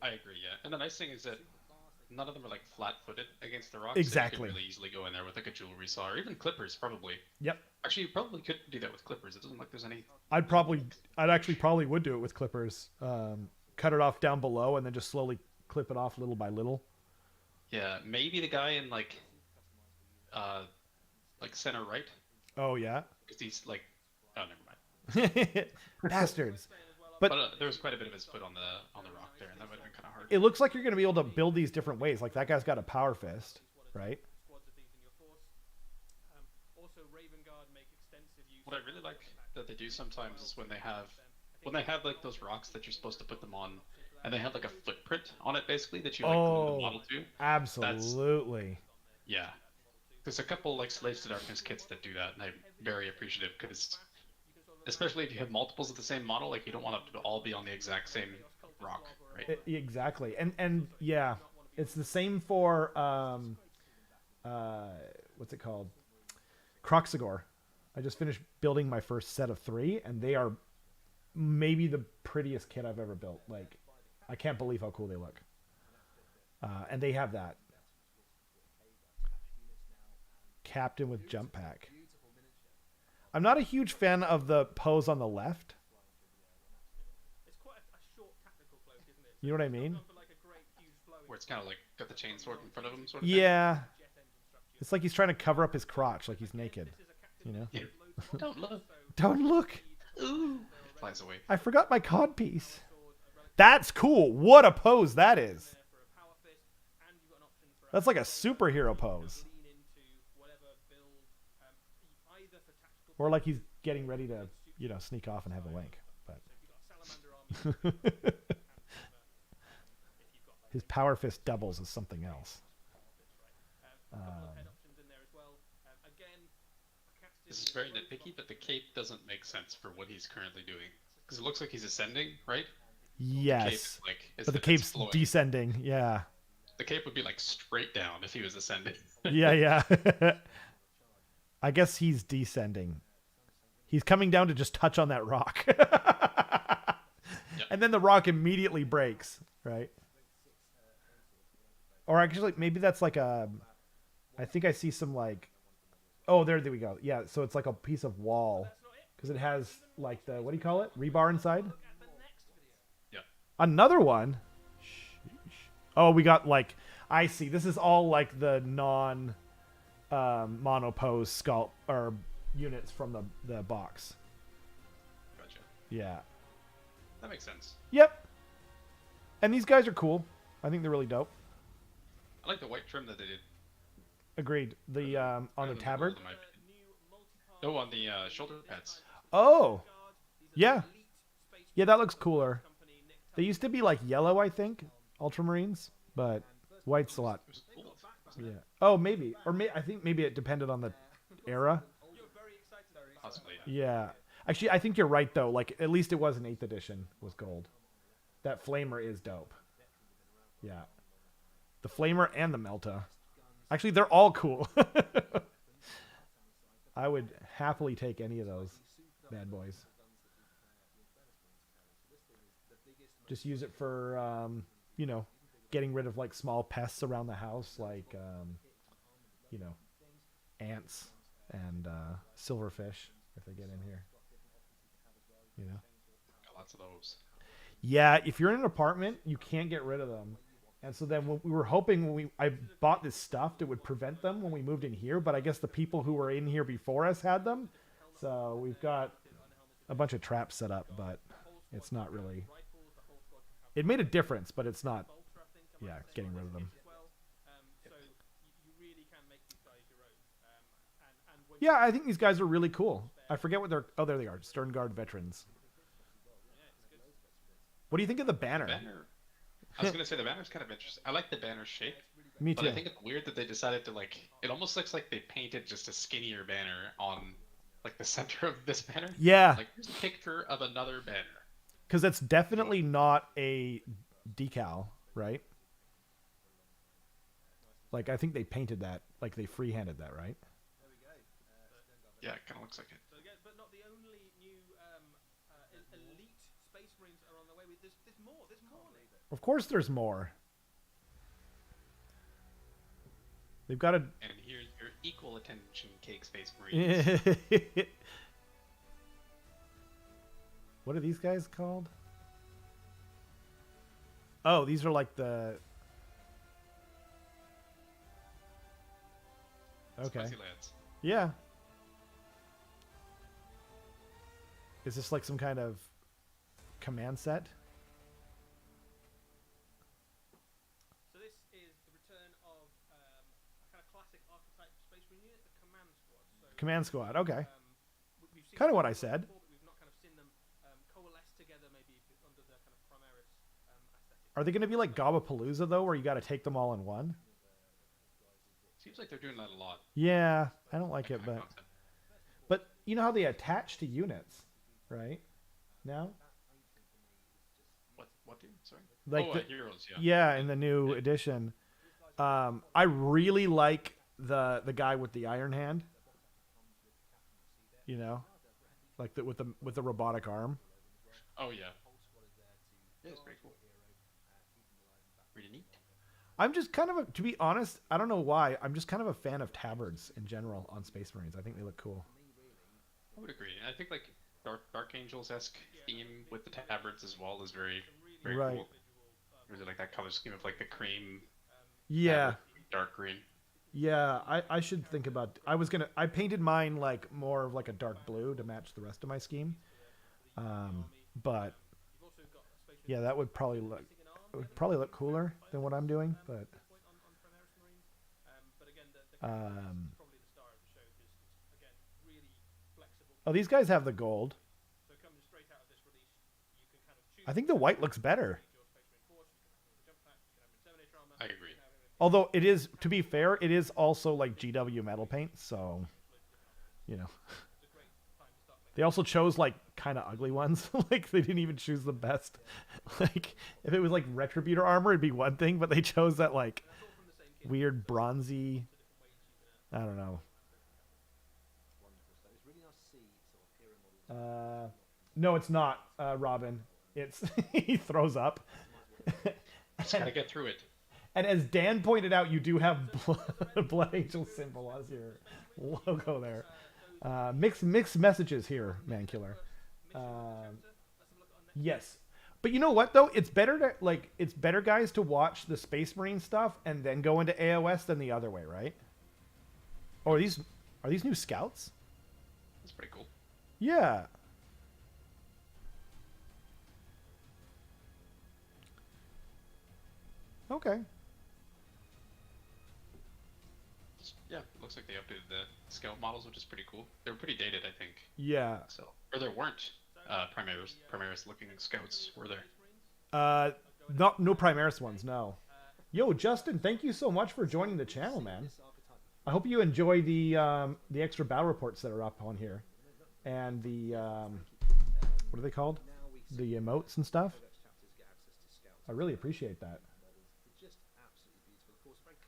I agree, yeah. And the nice thing is that none of them are like flat-footed against the rocks. Exactly. So you could really easily go in there with like a jewelry saw, or even clippers, probably. Yep. Actually, you probably could do that with clippers. It doesn't look like there's any. I'd actually probably would do it with clippers. Cut it off down below and then just slowly clip it off little by little. Yeah, maybe the guy in like center right, Oh yeah. because he's like, oh, never mind. Bastards. But there was quite a bit of his foot on the rock there, and that would have been kind of hard. It looks like you're going to be able to build these different ways. Like that guy's got a power fist, right? Squads of these in your force. Also, Raven Guard make extensive use. What I really like that they do sometimes is when they have like those rocks that you're supposed to put them on, and they have like a footprint on it basically that you like glue the model to. Absolutely. Yeah, there's a couple like Slaves to Darkness kits that do that, and I'm very appreciative because, especially if you have multiples of the same model, like you don't want it to all be on the exact same rock, right? Exactly. And yeah, it's the same for what's it called? Croxagore. I just finished building my first set of 3, and they are maybe the prettiest kit I've ever built. Like, I can't believe how cool they look. And they have that. Captain with jump pack. I'm not a huge fan of the pose on the left. It's quite a short tactical cloak, isn't it? You know what I mean? Where it's kind of like got the chainsword in front of him, sort of. Yeah. It's like he's trying to cover up his crotch, like he's naked. You know? Thing. Yeah. Don't look. Don't look. Ooh. Flies away. I forgot my codpiece. That's cool. What a pose that is. That's like a superhero pose. Or like he's getting ready to, sneak off and have a wank. But his power fist doubles as something else. This is very nitpicky, but the cape doesn't make sense for what he's currently doing. Because it looks like he's ascending, right? Yes. But the cape's descending, yeah. The cape would be like straight down if he was ascending. Yeah. I guess he's descending. He's coming down to just touch on that rock. Yep. And then the rock immediately breaks, right? Or actually, maybe that's like I think I see some like... Oh, there we go. Yeah, so it's like a piece of wall. Because it has like the... What do you call it? Rebar inside? Yeah. Another one? Oh, we got like... I see. This is all like the non... monopose sculpt or units from the box. Gotcha. Yeah. That makes sense. Yep. And these guys are cool. I think they're really dope. I like the white trim that they did. Agreed. The on the tabard. No, on the shoulder pads. Oh. Yeah. Yeah, that looks cooler. They used to be like yellow, I think, ultramarines, but white's a lot. It was gold. Yeah. Oh, maybe. Or I think maybe it depended on the era. Possibly. Yeah. Actually, I think you're right though. Like at least it was an 8th edition was gold. That flamer is dope. Yeah. The flamer and the Melta. Actually, they're all cool. I would happily take any of those. bad boys. Just use it for, you know, getting rid of like small pests around the house, like, you know, ants and silverfish if they get in here. You know, Got lots of those. yeah. If you're in an apartment, you can't get rid of them. And so then we were hoping when I bought this stuff that would prevent them when we moved in here, but I guess the people who were in here before us had them. So we've got a bunch of traps set up, but it's not really. It made a difference, but it's not. Yeah, getting rid of them. Yeah, I think these guys are really cool. I forget what they're. Oh, there they are. Stern Guard veterans. What do you think of the banner? I was gonna say the banner's kind of interesting. I like the banner shape. Me too. But I think it's weird that they decided to like. It almost looks like they painted just a skinnier banner on like the center of this banner. Yeah. Like here's a picture of another banner. Because that's definitely not a decal, right? Like I think they painted that, like they freehanded that, right? Yeah, it kind of looks like it. So again, but not the only new elite Space Marines are on the way. There's more. There's more. Of course, there's more. They've got a. And here's your equal attention cake Space Marines. What are these guys called? Oh, these are like the. Okay. Spicy lads. Yeah. Is this like some kind of command set? So this is the return of a kind of classic archetype Space Marine unit, the Command Squad. So, Command Squad. Okay. we've seen Kind of them what I before, said. but we've not kind of seen them coalesce together, maybe under the kind of Primaris aesthetic. Are they going to be like Gobapalooza though, where you got to take them all in one? Seems like they're doing that a lot. Yeah, I don't like it, That kind but of concept. but you know how they attach to units, right? Now, What dude? Sorry. like the, heroes. Yeah. yeah, in the new edition, I really like the guy with the iron hand. You know, like the with the robotic arm. Oh yeah. Yeah, it's pretty cool. Pretty neat. I'm just kind of to be honest, I don't know why. I'm just kind of a fan of tabards in general on Space Marines. I think they look cool. I would agree. I think like Dark Angels-esque theme with the tabards as well is very Right. cool. Really like that color scheme of like the cream. Yeah. tabard, dark green. Yeah, I should think about. I painted mine like more of like a dark blue to match the rest of my scheme. But yeah, that would probably look cooler than what I'm doing. But oh, these guys have the gold. I think the white looks better. I agree. Although it is, to be fair, it is also like GW metal paint, so you know. They also chose like kind of ugly ones. Like they didn't even choose the best. Like if it was like Retributor armor, it'd be one thing, but they chose that like weird bronzy. I don't know. No, it's not, Robin. It's he throws up. Just gotta get through it. And as Dan pointed out, you do have Blood Angel symbol as your logo there. Mixed messages here, Mankiller. Yes, but you know what though? It's better guys to watch the Space Marine stuff and then go into AOS than the other way, right? Oh, are these new scouts? That's pretty cool. Yeah. Okay. Yeah, looks like they updated the scout models, which is pretty cool. They were pretty dated, I think. Yeah. So, or there weren't Primaris looking scouts, were there? No Primaris ones, no. Yo, Justin, thank you so much for joining the channel, man. I hope you enjoy the extra battle reports that are up on here, and the what are they called? The emotes and stuff. I really appreciate that.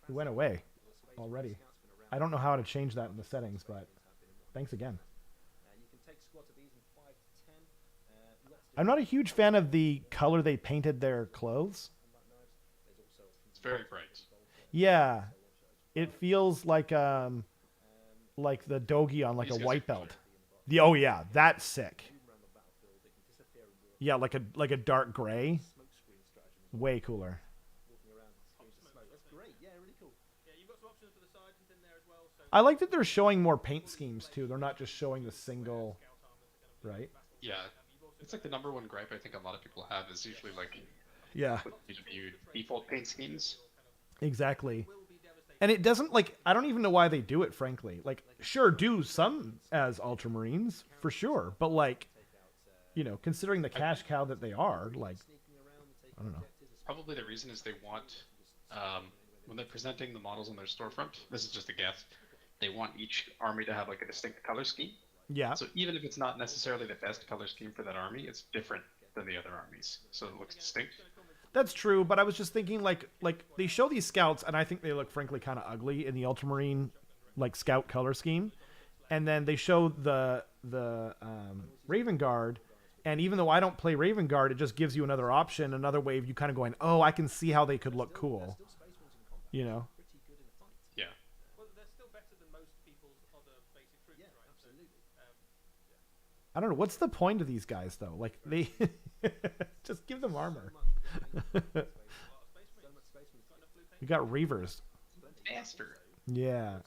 It went away already. I don't know how to change that in the settings, but thanks again. You can take squads of these and fire I'm not a huge fan of the color they painted their clothes. It's very bright. Yeah, it feels like the dogi on like These a guys white are belt. Oh yeah, that's sick. Yeah, like a dark gray. Way cooler. That's great. Yeah, really cool. Yeah, you've got some options for the sides and in there as well. So I like that they're showing more paint schemes too. They're not just showing the single, right? Yeah. It's like the number one gripe I think a lot of people have is usually like Yeah, PW default paint schemes. exactly. And it doesn't like I don't even know why they do it. Frankly, like sure do some as Ultramarines for sure, but like considering the cash cow that they are, like I don't know. Probably the reason is they want, when they're presenting the models on their storefront, this is just a guess, they want each army to have like a distinct color scheme. Yeah, So even if it's not necessarily the best color scheme for that army, it's different than the other armies, so it looks distinct. that's true. But I was just thinking like they show these scouts, and I think they look frankly kind of ugly in the Ultramarine like scout color scheme, and then they show the Raven Guard. And even though I don't play Raven Guard, it just gives you another option, another way of you kind of going, oh, I can see how they could look cool. Yeah. well, they're still better than most people's other basic troops, Yeah, right? absolutely. I don't know. What's the point of these guys, though? Like, they just give them armor. So much space marines. You got Reavers. Master. Yeah.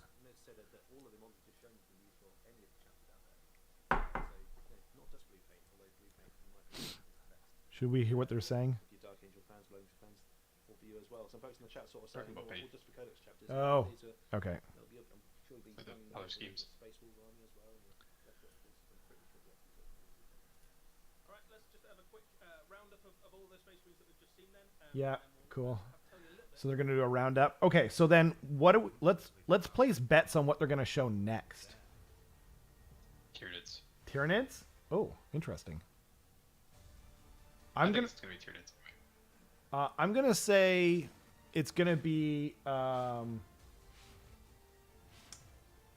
Should we hear what they're saying? Your Dark Angel fans, Low Angel fans, all for you as well. Some folks in the chat sort of saying, Talking about well, paint. just for Codex chapters. Oh, these are- okay. they'll be- I'm sure you'll be Like the finding color those schemes. Space Wolf army as well. And that's what it is. I'm pretty sure that's what it is. All right, let's just have a quick roundup of all the space marines that we've just seen then. Yeah, and we'll cool. tell you a little bit. So they're going to do a roundup. Okay, so then let's place bets on what they're going to show next. Tyranids. Tyranids? Oh, interesting. I I'm think gonna it's gonna be Tyranids. I'm gonna say it's gonna be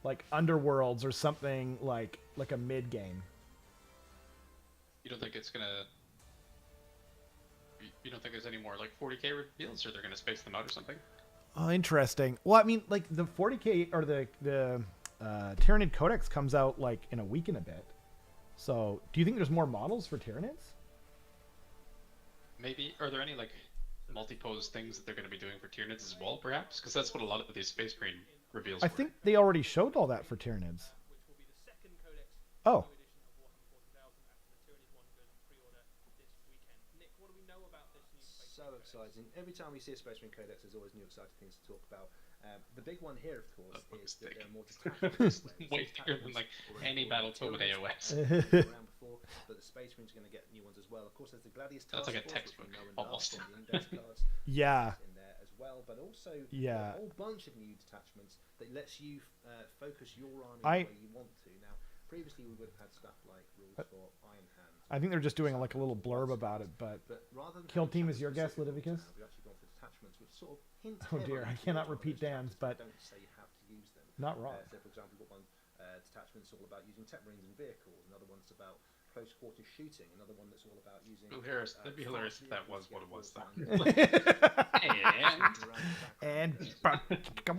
like Underworlds or something like a mid game. You don't think it's gonna? You don't think there's any more like 40k reveals, or they're gonna space them out or something? Oh, interesting. Well, I mean, like the 40k or the Tyranid Codex comes out like in a week and a bit. So, do you think there's more models for Tyranids? Maybe. Are there any like multi-pose things that they're going to be doing for Tyranids as well, perhaps? Because that's what a lot of these Space Marine reveals I were. think they already showed all that for Tyranids. Which will be the second codex Oh, new edition of Warhammer 40,000 after the Tyranid one goes on pre-order this weekend. Nick, what do we know about this new space So marine codex? exciting. Every time we see a Space Marine Codex, there's always new exciting things to talk about. The big one here, of course, That book is is that thick. there are more detachments. Way thicker than like any Battletoad with AOS. Around before, but the Space Marines are going to get new ones as well. Of course, there's the Gladius That's Task like a Force, textbook, which we know and almost. love, and the index cards yeah. in there as well. But also, Yeah. a whole bunch of new detachments that lets you focus your army I- where you want to. Now, previously we would have had stuff like rules for Iron Hand. I think they're just doing like a little blurb about it, but But rather than Kill having Team is your guess, chapter-specific rules Leviticus? now, we've actually gone for detachments, which sort of hint. Oh dear, I heavily cannot towards one of repeat those Dan's, chapters, but don't say you have to use them. not wrong. So, for example, we've got one detachment's all about using tech marines and vehicles. Another one's about close quarters shooting. Another one that's all about using. That'd be hilarious if that was what it was. Though. And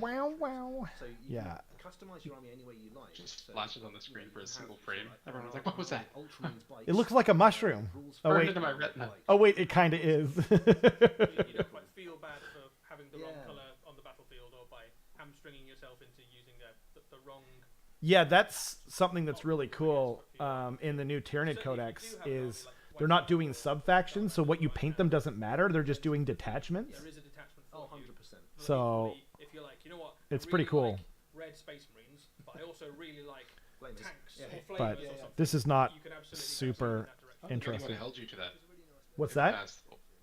wow, wow. So you Yeah. can customize your army any way you like. Just So, flashes on the screen you for a can single have, frame. like, Everyone was like, "What was that?" Ultramarines bikes, It looks like a mushroom. rules Oh, for wait. Into my retina. bikes. Oh wait, it kind of is. You don't quite feel bad for having the wrong Yeah. colour on the battlefield or by hamstringing yourself into using the wrong. Yeah, that's something that's really cool in the new Tyranid Codex is they're not doing sub-factions, so what you paint them doesn't matter. They're just doing detachments. There is a detachment for Oh, you. 100%. So If you're like, you know what, it's I pretty really cool. like red space marines, but I also really like Flamers. tanks Yeah. or But flamers or something. this is not You can absolutely super go in that direction. interesting. Anyone held you to that? What's in the that? past?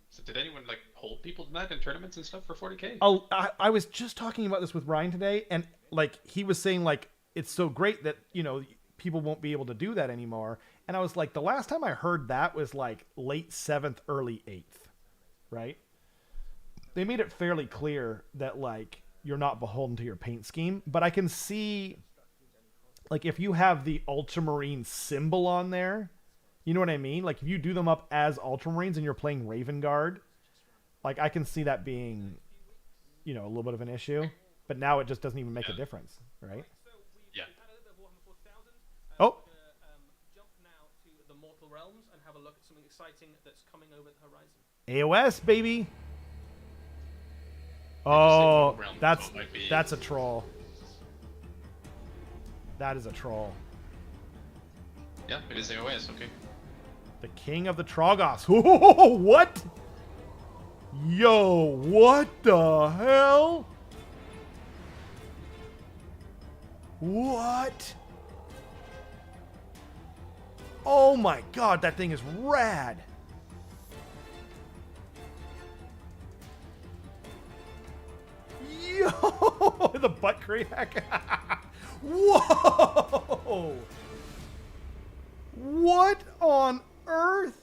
So did anyone like hold people to that in tournaments and stuff for 40k? Oh, I was just talking about this with Ryan today, and like he was saying, like it's so great that people won't be able to do that anymore. And I was like, the last time I heard that was like late 7th, early 8th, right? They made it fairly clear that like you're not beholden to your paint scheme, but I can see like if you have the ultramarine symbol on there, You know what I mean? Like if you do them up as Ultramarines and you're playing Raven Guard, like I can see that being, you know, a little bit of an issue. But now it just doesn't even make a difference, right? So Yeah. we've had a little bit of Warhammer 40,000. Oh. We're gonna, jump now to the Mortal Realms and have a look at something exciting that's coming over the horizon. AOS, baby. say Oh, Realm, that's so it might be- a troll. That is a troll. Yeah, it is AOS. Okay. The King of the Trogos. Whoa, what? Yo, what the hell? What? Oh my god, that thing is rad. Yo, the butt crack. Whoa. What on earth?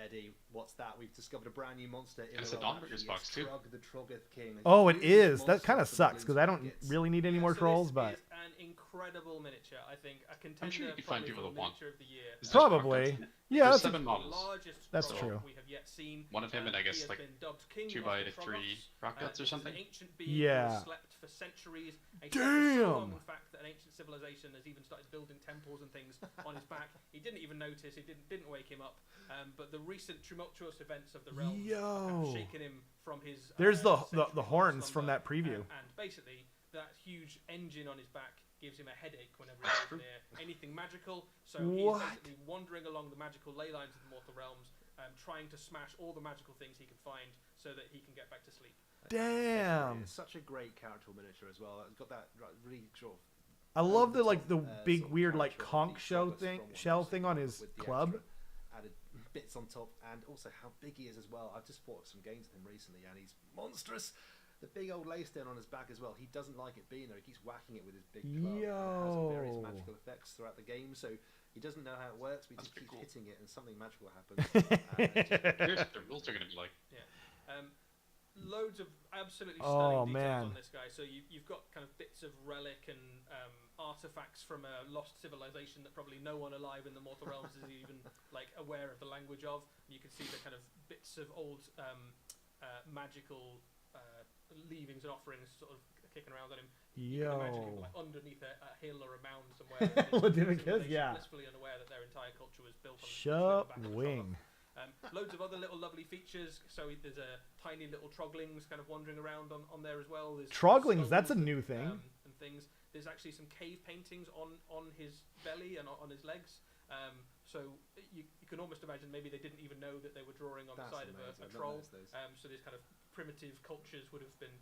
Eddie, what's that? We've discovered a brand new monster. In It's the a realm, Dawnbreaker's actually. box, It's too. Trog the Troggeth King. Oh, it Huge is. That monster kind of for the sucks because I don't Bloons really need any more So trolls, this but is an incredible miniature. I think a contender sure you can find probably people for that want- miniature of the year. Is this probably. Rockets? Yeah, There's that's 7 The models. largest That's troll true. we have yet seen. One of him and I He guess has like been dubbed King 2 of by the 3 Troggoths. rockets or This is something. An ancient being who Yeah. has slept for centuries. And he slept for so long, Damn. in fact, that an ancient civilization has even started building temples and things on his back. He didn't even notice. He didn't wake him up. But the recent tumultuous events of the realms Yo. have shaken him from his. There's the century-long horns from slumber. that preview. And basically, that huge engine on his back gives him a headache whenever he goes near anything magical. So he's What? basically wandering along the magical ley lines of the mortal realms, trying to smash all the magical things he can find so that he can get back to sleep. damn. It's such a great character miniature as well. It's got that really sort of I love the over-the-top, big sort of weird like character of conch the show Troggoths thing from shell Warhammer thing on 40,000 his with the club. extra added bits on top, and also how big he is as well. I've just fought some games with him recently, and he's monstrous. The big old laystone on his back as well. He doesn't like it being there. He keeps whacking it with his big club. And it has various Yo. magical effects throughout the game, so he doesn't know how it works, but he That's just pretty keeps cool. hitting it, and something magical happens. And Here's what the rules are going to be like. Loads of absolutely Oh, stunning details man. on this guy. So you've got kind of bits of relic and artifacts from a lost civilization that probably no one alive in the mortal realms is even like aware of the language of. You can see the kind of bits of old magical leavings and offerings sort of kicking around on him. You can imagine him Yo. like underneath a hill or a mound somewhere. and Legitimate this kiss, yeah. Blissfully unaware that their entire culture was built on Shut the back of the wing. loads of other little lovely features. So there's a tiny little troglings kind of wandering around on there as well. There's Troglings, that's a skulls new and, thing. And things. There's actually some cave paintings on his belly and on his legs. So you can almost imagine maybe they didn't even know that they were drawing on the That's side amazing. of a I've not troll. noticed those. So these kind of primitive cultures would have been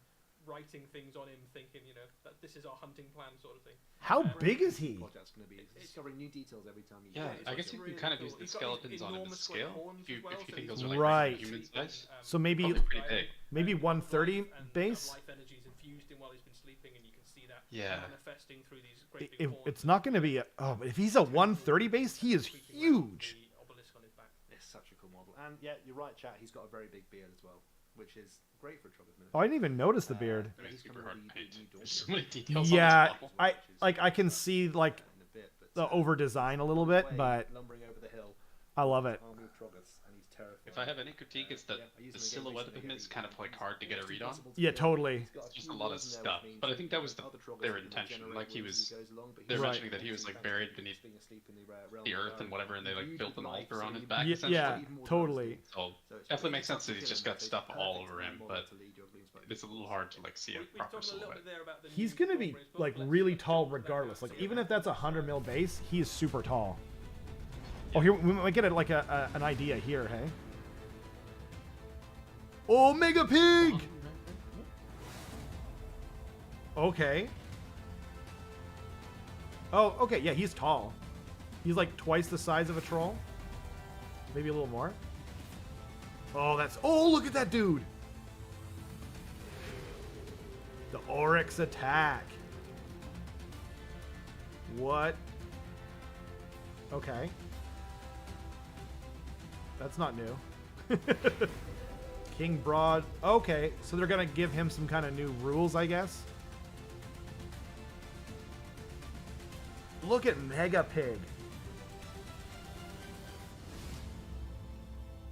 writing things on him, thinking, you know, that this is our hunting plan sort of thing. How big is he? project's going to be discovering new details every time you Yeah, play. I guess you can kind of use the He's got skeletons these on him as enormous, like, scale. horns If you, as well, if you so think he's those are got like Right. human size. So maybe Probably pretty big. maybe 130 life and base. life energies infused in while he's been sleeping, and you can see that Yeah. manifesting through these great big horns. It's not going to be but if he's a 130 base, he is creeping around huge. the obelisk on his back. It's such a cool model. And yeah, you're right, chat. He's got a very big beard as well, which is great for a Troggoth miniature. Oh, I didn't even notice the beard. I mean, He's it's super coming hard with to the paint. new There's so Dawnbreaker many details Yeah, on this model. I can see like in a bit, but, the over design a little bit, away, but lumbering over the hill, I love it. army of Troggoths, and he's terrifying. If I have any critique, it's that Yeah, I used the him again silhouette of recently, him is Eddie, kind of like hard to get a it's read on. impossible to Yeah, kill. totally. He's got It's just few a lot of words in there, stuff. which means But I think that was other Troggoths their will intention. generate Like he words as was, goes along, but they're he's Right. mentioning that he was like buried beneath being asleep in the realm the of earth and whatever, and they like huge built an life, altar so on his you- back. Yeah, essentially. yeah, even more totally. dynasty. So So it's definitely makes tough sense to that he's kill just him, got so stuff he's all perfect over him, model but to lead your Bloons back. it's a little hard to like see a We've proper talked a little silhouette. bit there about the He's new gonna be Dawnbreakers, but like let's really jump tall back regardless. to Like the even if that's a 100 mil base, he is super tall. Yeah. Oh, here we might get like an idea here. Hey. Oh, Mega Pig. Okay. Oh, okay. Yeah, he's tall. He's like twice the size of a troll. Maybe a little more. Oh, that's... Oh, look at that dude. The Oryx attack. What? Okay. That's not new. King Broad. Okay, so they're going to give him some kind of new rules, I guess. Look at Mega Pig.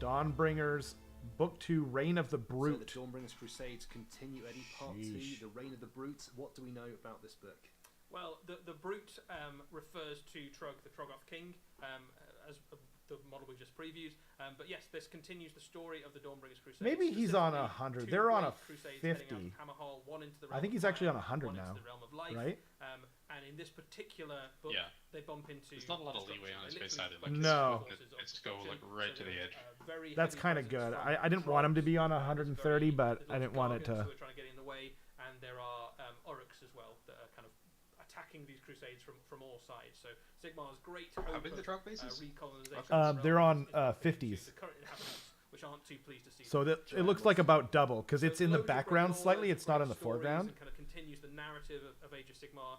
Dawnbringers, Book 2, Reign of the Brute. So the Dawnbringers Crusades continue, Eddie. Part 2, The Reign of the Brute. What do we know about this book? Well, the Brute refers to Trog, the Troggoth King, as the model we just previewed. But yes, this continues the story of the Dawnbringers Crusades. Maybe he's on 100. They're on a 50. One into the I think he's actually on 100 now, the realm of life. right? And in this particular book, they bump into... There's not a lot of leeway on his face either. Like, No. It's go like right to the edge. That's kind of good. I didn't want him to be on 130, but I didn't want it to... Who are trying to get in the way, and there are Oryx as well that are kind of attacking these crusades from all sides. So Sigmar's great hope How big the Trog of base is? recolonization. They're on 50s. The current inhabitants, which aren't too pleased to see. So that it looks like about double, because it's in the background slightly. It's not in the foreground. And kind of continues the narrative of Age of Sigmar.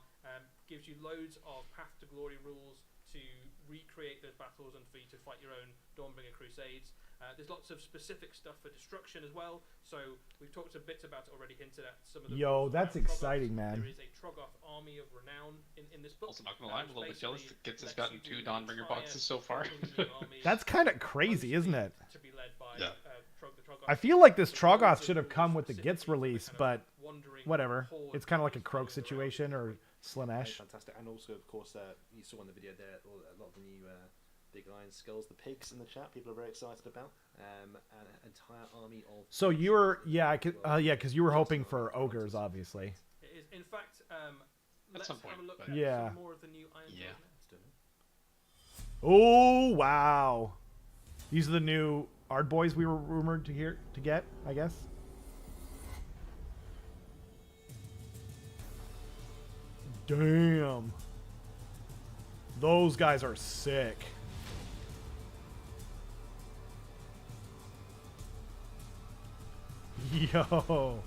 Gives you loads of Path to Glory rules to recreate those battles and for you to fight your own Dawnbringer Crusades. There's lots of specific stuff for destruction as well. So we've talked a bit about it already, hinted at some of the... Yo, that's exciting, man. There is a Troggoth army of renown in this book. Also, not gonna lie, I'm a little bit jealous that Gitz has gotten 2 Dawnbringer boxes so far. That's kind of crazy, isn't it? To be led by, Yeah. I feel like this Troggoth should have come with the Gitz release, but whatever. It's kind of like a Croak situation or Slanesh. Fantastic. And also, of course, you saw in the video there a lot of the new big iron skulls, the pigs in the chat. People are very excited about. An entire army of. So you were, because you were hoping for ogres, obviously. It is, in fact, let's some point, have a look but- at Yeah. some more of the new Iron Yeah. Let's do it. Oh wow! These are the new Ard boys we were rumored to get, I guess. Damn. Those guys are sick. Yo.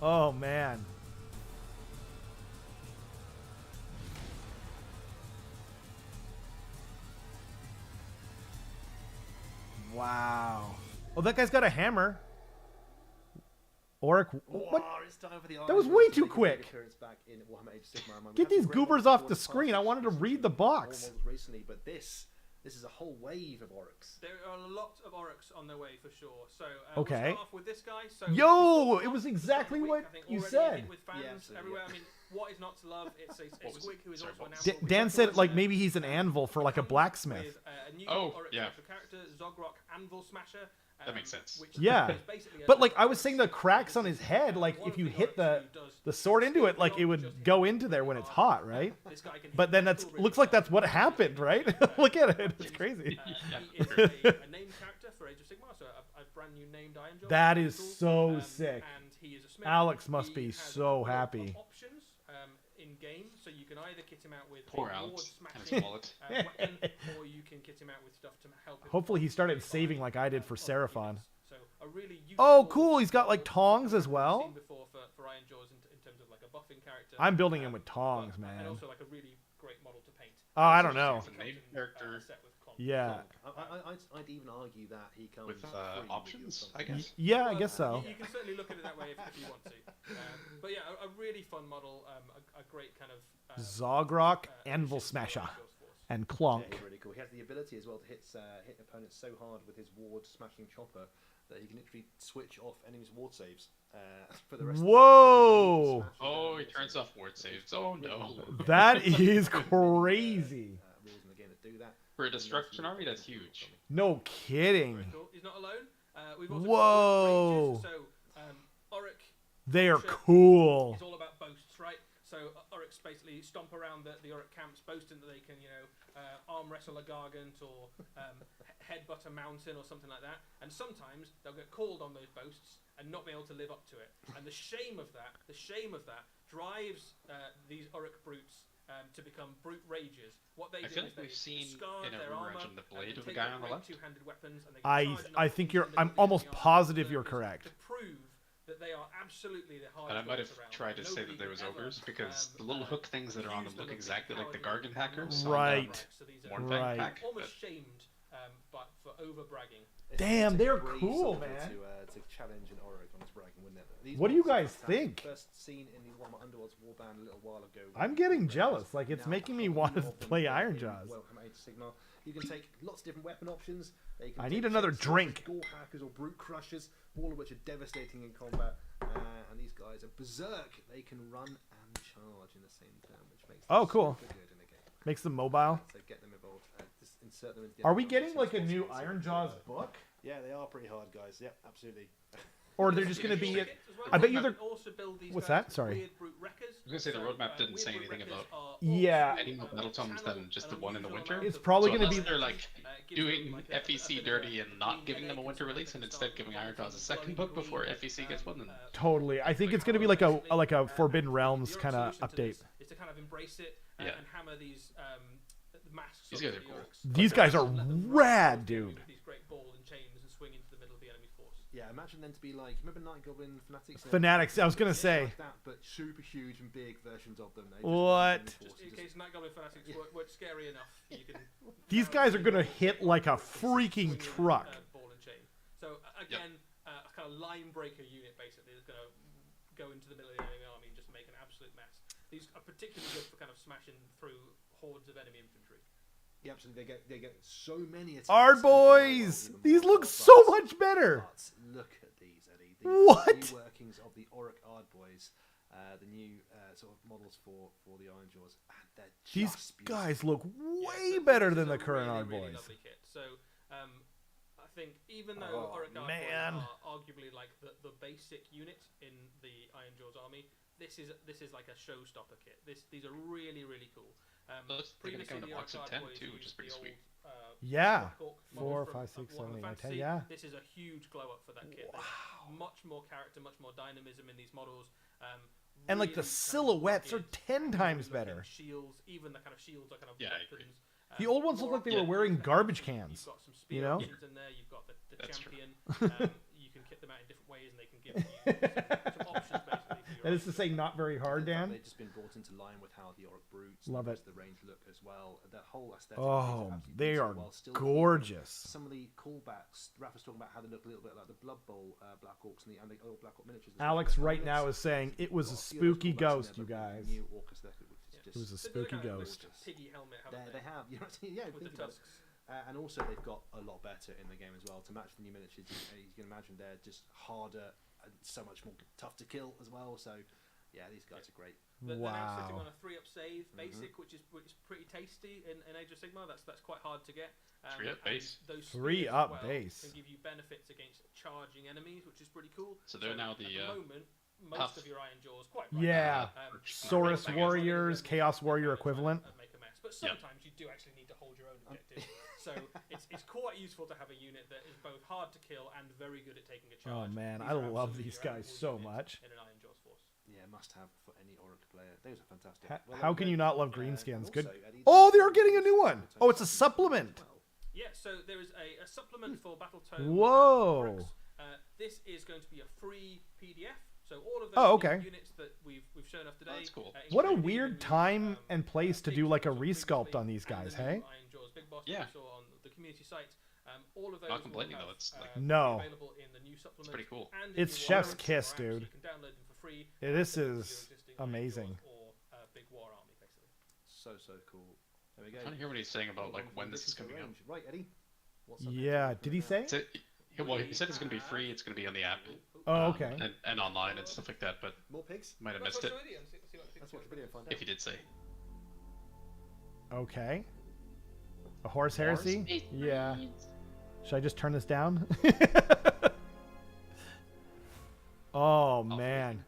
Oh man. Wow. Oh, that guy's got a hammer. Auric, what? It's time for the That was Iron way Lords too to make a quick. big appearance back in Warhammer Age of Sigmar. We Get had these some great goobers models off before the past screen. I wanted to read the box. models recently, but this is a whole wave of Oryx. There are a lot of Oryx on their way for sure. So Okay. we'll start off with this guy. So Yo, this it was is exactly Squig, what I think, you already said. hit with fans Yeah, absolutely, everywhere. yeah. I mean, what is not to love? It's a Squig who is sorry, also what an was- anvil. Dan said like maybe he's an anvil for like a Comes blacksmith. with, a new Oh, Oryx yeah. special character, Zogrok Anvil Smasher. That makes sense. which Yeah. is basically But a- like I was saying, the cracks on his head, like one if of you the hit Oryx the who does the sword into it, like it beyond would just go hitting into there when really it's hard. hot, right? This guy can hit But then the that's full looks really like that's what hard. happened, right? Look at it, it's crazy. He is a named character for Age of Sigmar, so a brand new named Iron Job. That is Cool. so sick. And he is a smith. Alex must He be has so a couple of happy. Options in game, so you can either kit him out with Poor a Alex ward and his smashing wallet. weapon, or you can kit him out with stuff to help him. Hopefully he started fight, saving like I did for other Seraphon. units. So a really Oh, useful cool, he's got, like, tongs as we've well. seen before for Iron Jaws in terms of like a buffing character. I'm building him with tongs, but- man. And also like a really great model to paint. Oh, I don't know. It's a named character. Set with cloth. Yeah. I'd even argue that he comes With free options, your I guess. Yeah, I Well, guess so. You can certainly look at it that way if you want to. But yeah, a really fun model, a great kind of Zogrok, Anvil addition to Smasher, Iron Jaws force. and Yeah, Clonk. he's really cool. He has the ability as well to hit opponents so hard with his ward smashing chopper that he can literally switch off enemies' ward saves for the rest Whoa! of the Oh, he turns off ward saves. Oh no. That is crazy. rules in the game that do that. For a destruction army, that's huge. No kidding. Very cool. He's not alone. We've also Whoa. got ranges. So Auric They are Sure. cool. is all about boasts, right? So Oryx basically stomp around the Oryx camps, boasting that they can, arm wrestle a gargant or headbutt a mountain or something like that. And sometimes they'll get called on those boasts and not be able to live up to it. And the shame of that drives these Oryx brutes to become brute rages. What they I do feel is like they we've seen scar in a their armor reimagine the and blade they of the take guy their on the great left. two-handed weapons and they I think I'm almost positive you're correct. To prove that they are absolutely the hardest. And I might have weapons around. tried to say Nobody that there was could ever, ogres because the little hook things that are on them use look them exactly like the as Gargant cowardly hackers. Right. So these are Mornfang Right. pack. almost shamed, but for over bragging. Damn, they're It's cool, something man. To challenge an Oryx on his bragging, wouldn't it? These What do you models are guys fantastic. think? First seen in the Warhammer Underworld's Warband a little while ago. I'm getting jealous. Like, it's making me want to play Iron Jaws. Welcome Age of Sigmar. You can take lots of different weapon options. They can I take need another chainsaws, drink. Gore hackers or brute crushers, all of which are devastating in combat. And these guys are berserk. They can run and charge in the same turn, which makes them cool. super good in the game. Makes them mobile. So get them involved. Just insert them into the Are we other getting like a options new possible. Iron Jaws book? Yeah, they are pretty hard, guys. Yep, absolutely. Or they're just going to be... As well. I bet you You they're... can also build these What's guys that? Sorry. weird brute wreckers. I was gonna say the roadmap didn't say Weird anything brute about wreckers are Yeah. also, any more battle tomes than just the one in the winter. It's probably So going to unless be... they're like gives them doing like a FEC bit of dirty a and not giving them a headache winter and release, stuff and like instead that. giving Iron Jaws a second Bloody book before green, FEC gets one. Then Totally. I think it's going to be like a Forbidden Realms kind of update. Is to kind of embrace it and hammer these masks. These guys are cool. These guys are rad, dude. These great ball and chains and swing into the middle of the enemy force. Yeah, imagine them to be like, remember Night Goblin Fanatics? Fanatics, I was going to Yeah, say. like that, but super huge and big versions of them. They just What? Just in case Night Goblin Fanatics weren't scary enough, you can. These guys are going to hit like a freaking truck. Ball and chain. So again, a kind of line breaker unit basically is going to go into the middle of the enemy army and just make an absolute mess. These are particularly good for kind of smashing through hordes of enemy infantry. Yeah, absolutely. They get so many attacks. Our and they can roll boys! even These more, look but- so much better! but look at these, Eddie. The What? new workings of the Auric Ard boys, the new sort of models for the Iron Jaws, and they're These just beautiful. guys look Yeah, way so better this than is a the current really, Ard really boys. lovely kit. So I think even though Oh, Auric Ard man. boys are arguably like the basic unit in the Iron Jaws army, this is like a showstopper kit. These are really, really cool. Looks like they're gonna come in a box of 10 too, which is pretty sweet. Yeah. Four, 4, 5, 6, 7, 8, 9, 10, yeah. This is a huge glow up for that kit. There's much more character, much more dynamism in these models. And like the Really kind of silhouettes are rugged, 10 times looking better. Shields, even the kind of shields are kind of Yeah, I agree. weapons. The old ones look like they were wearing garbage cans. You've got some spear you know? options in there. You've got the That's true. champion. You can kit them out in different ways, and they can give you some options basically. For That your is to say, not very hard, In fact, Dan. They've just been brought into line with how the Auric Brutes Love and it. the range look as well. That whole aesthetic. Oh, is absolutely they beautiful, are while still gorgeous. Some of the callbacks, Raph was talking about how they look a little bit like the Blood Bowl Black Orcs and the old Black Orc miniatures. Alex Some right of now those- is saying it was a got few of those spooky callbacks in ghost, there, you but the guys. New Orc aesthetic, which is just It was a They've spooky kind of ghost. like piggy helmet, They, haven't they have. You're actually, yeah, with the think about it. tusks. And also they've got a lot better in the game as well to match the new miniatures. You can imagine they're just harder and so much more tough to kill as well. So yeah, these guys are great. They're now sitting on Wow. a 3-up save basic, which is pretty tasty in Age of Sigmar. That's quite hard to get. 3-up and base. Those 3-up spears as well base. can give you benefits against charging enemies, which is pretty cool. So they're now the, at the moment, most tough. of your Iron Jaws, quite right. Yeah. Saurus Make Warriors, a mess, Chaos Warrior equivalent. and make a mess. But Yeah. sometimes you do actually need to hold your own objective. So it's quite useful to have a unit that is both hard to kill and very good at taking a charge. Oh man, These I are love absolutely these your guys only so unit much. in an Iron Jaws force. Yeah, must have for any Auric player. Those are fantastic. How can you not love and greenskins? Good. also, Eddie, Oh, the- they are getting a new one. Oh, it's a supplement. as well. Yeah, so there is a supplement for Battletome. Whoa. Orcs. This is going to be a free PDF. So all of those Oh, okay. units that we've shown off today. That's cool. What a including weird the new, time and place to big do like a boss we saw resculpt on these previously, guys, and the hey? new Iron Jaws Big Boss Yeah. that we saw on the community site. All of those Not will complaining, have, though, it's like- No. be available in the new supplement. pretty cool. And in It's your chef's Warhammer kiss, apps, dude. You can download them for free. Yeah, this and put them is into your existing Iron amazing. Jaws Or Big War Army, basically. So cool. There we go. I'm trying to hear what he's saying about like Well, when this is the coming out. range. Right, Eddie. What's up Yeah, next? did he say? So, well, he said it's going to be free. It's going to be on the app. Oh, okay. And online and stuff like that. But More pigs? might have Let's missed watch it the video and see what Let's watch the video and find out. if he did say. Okay. A horse heresy? Yeah. Should I just turn this down? Oh man.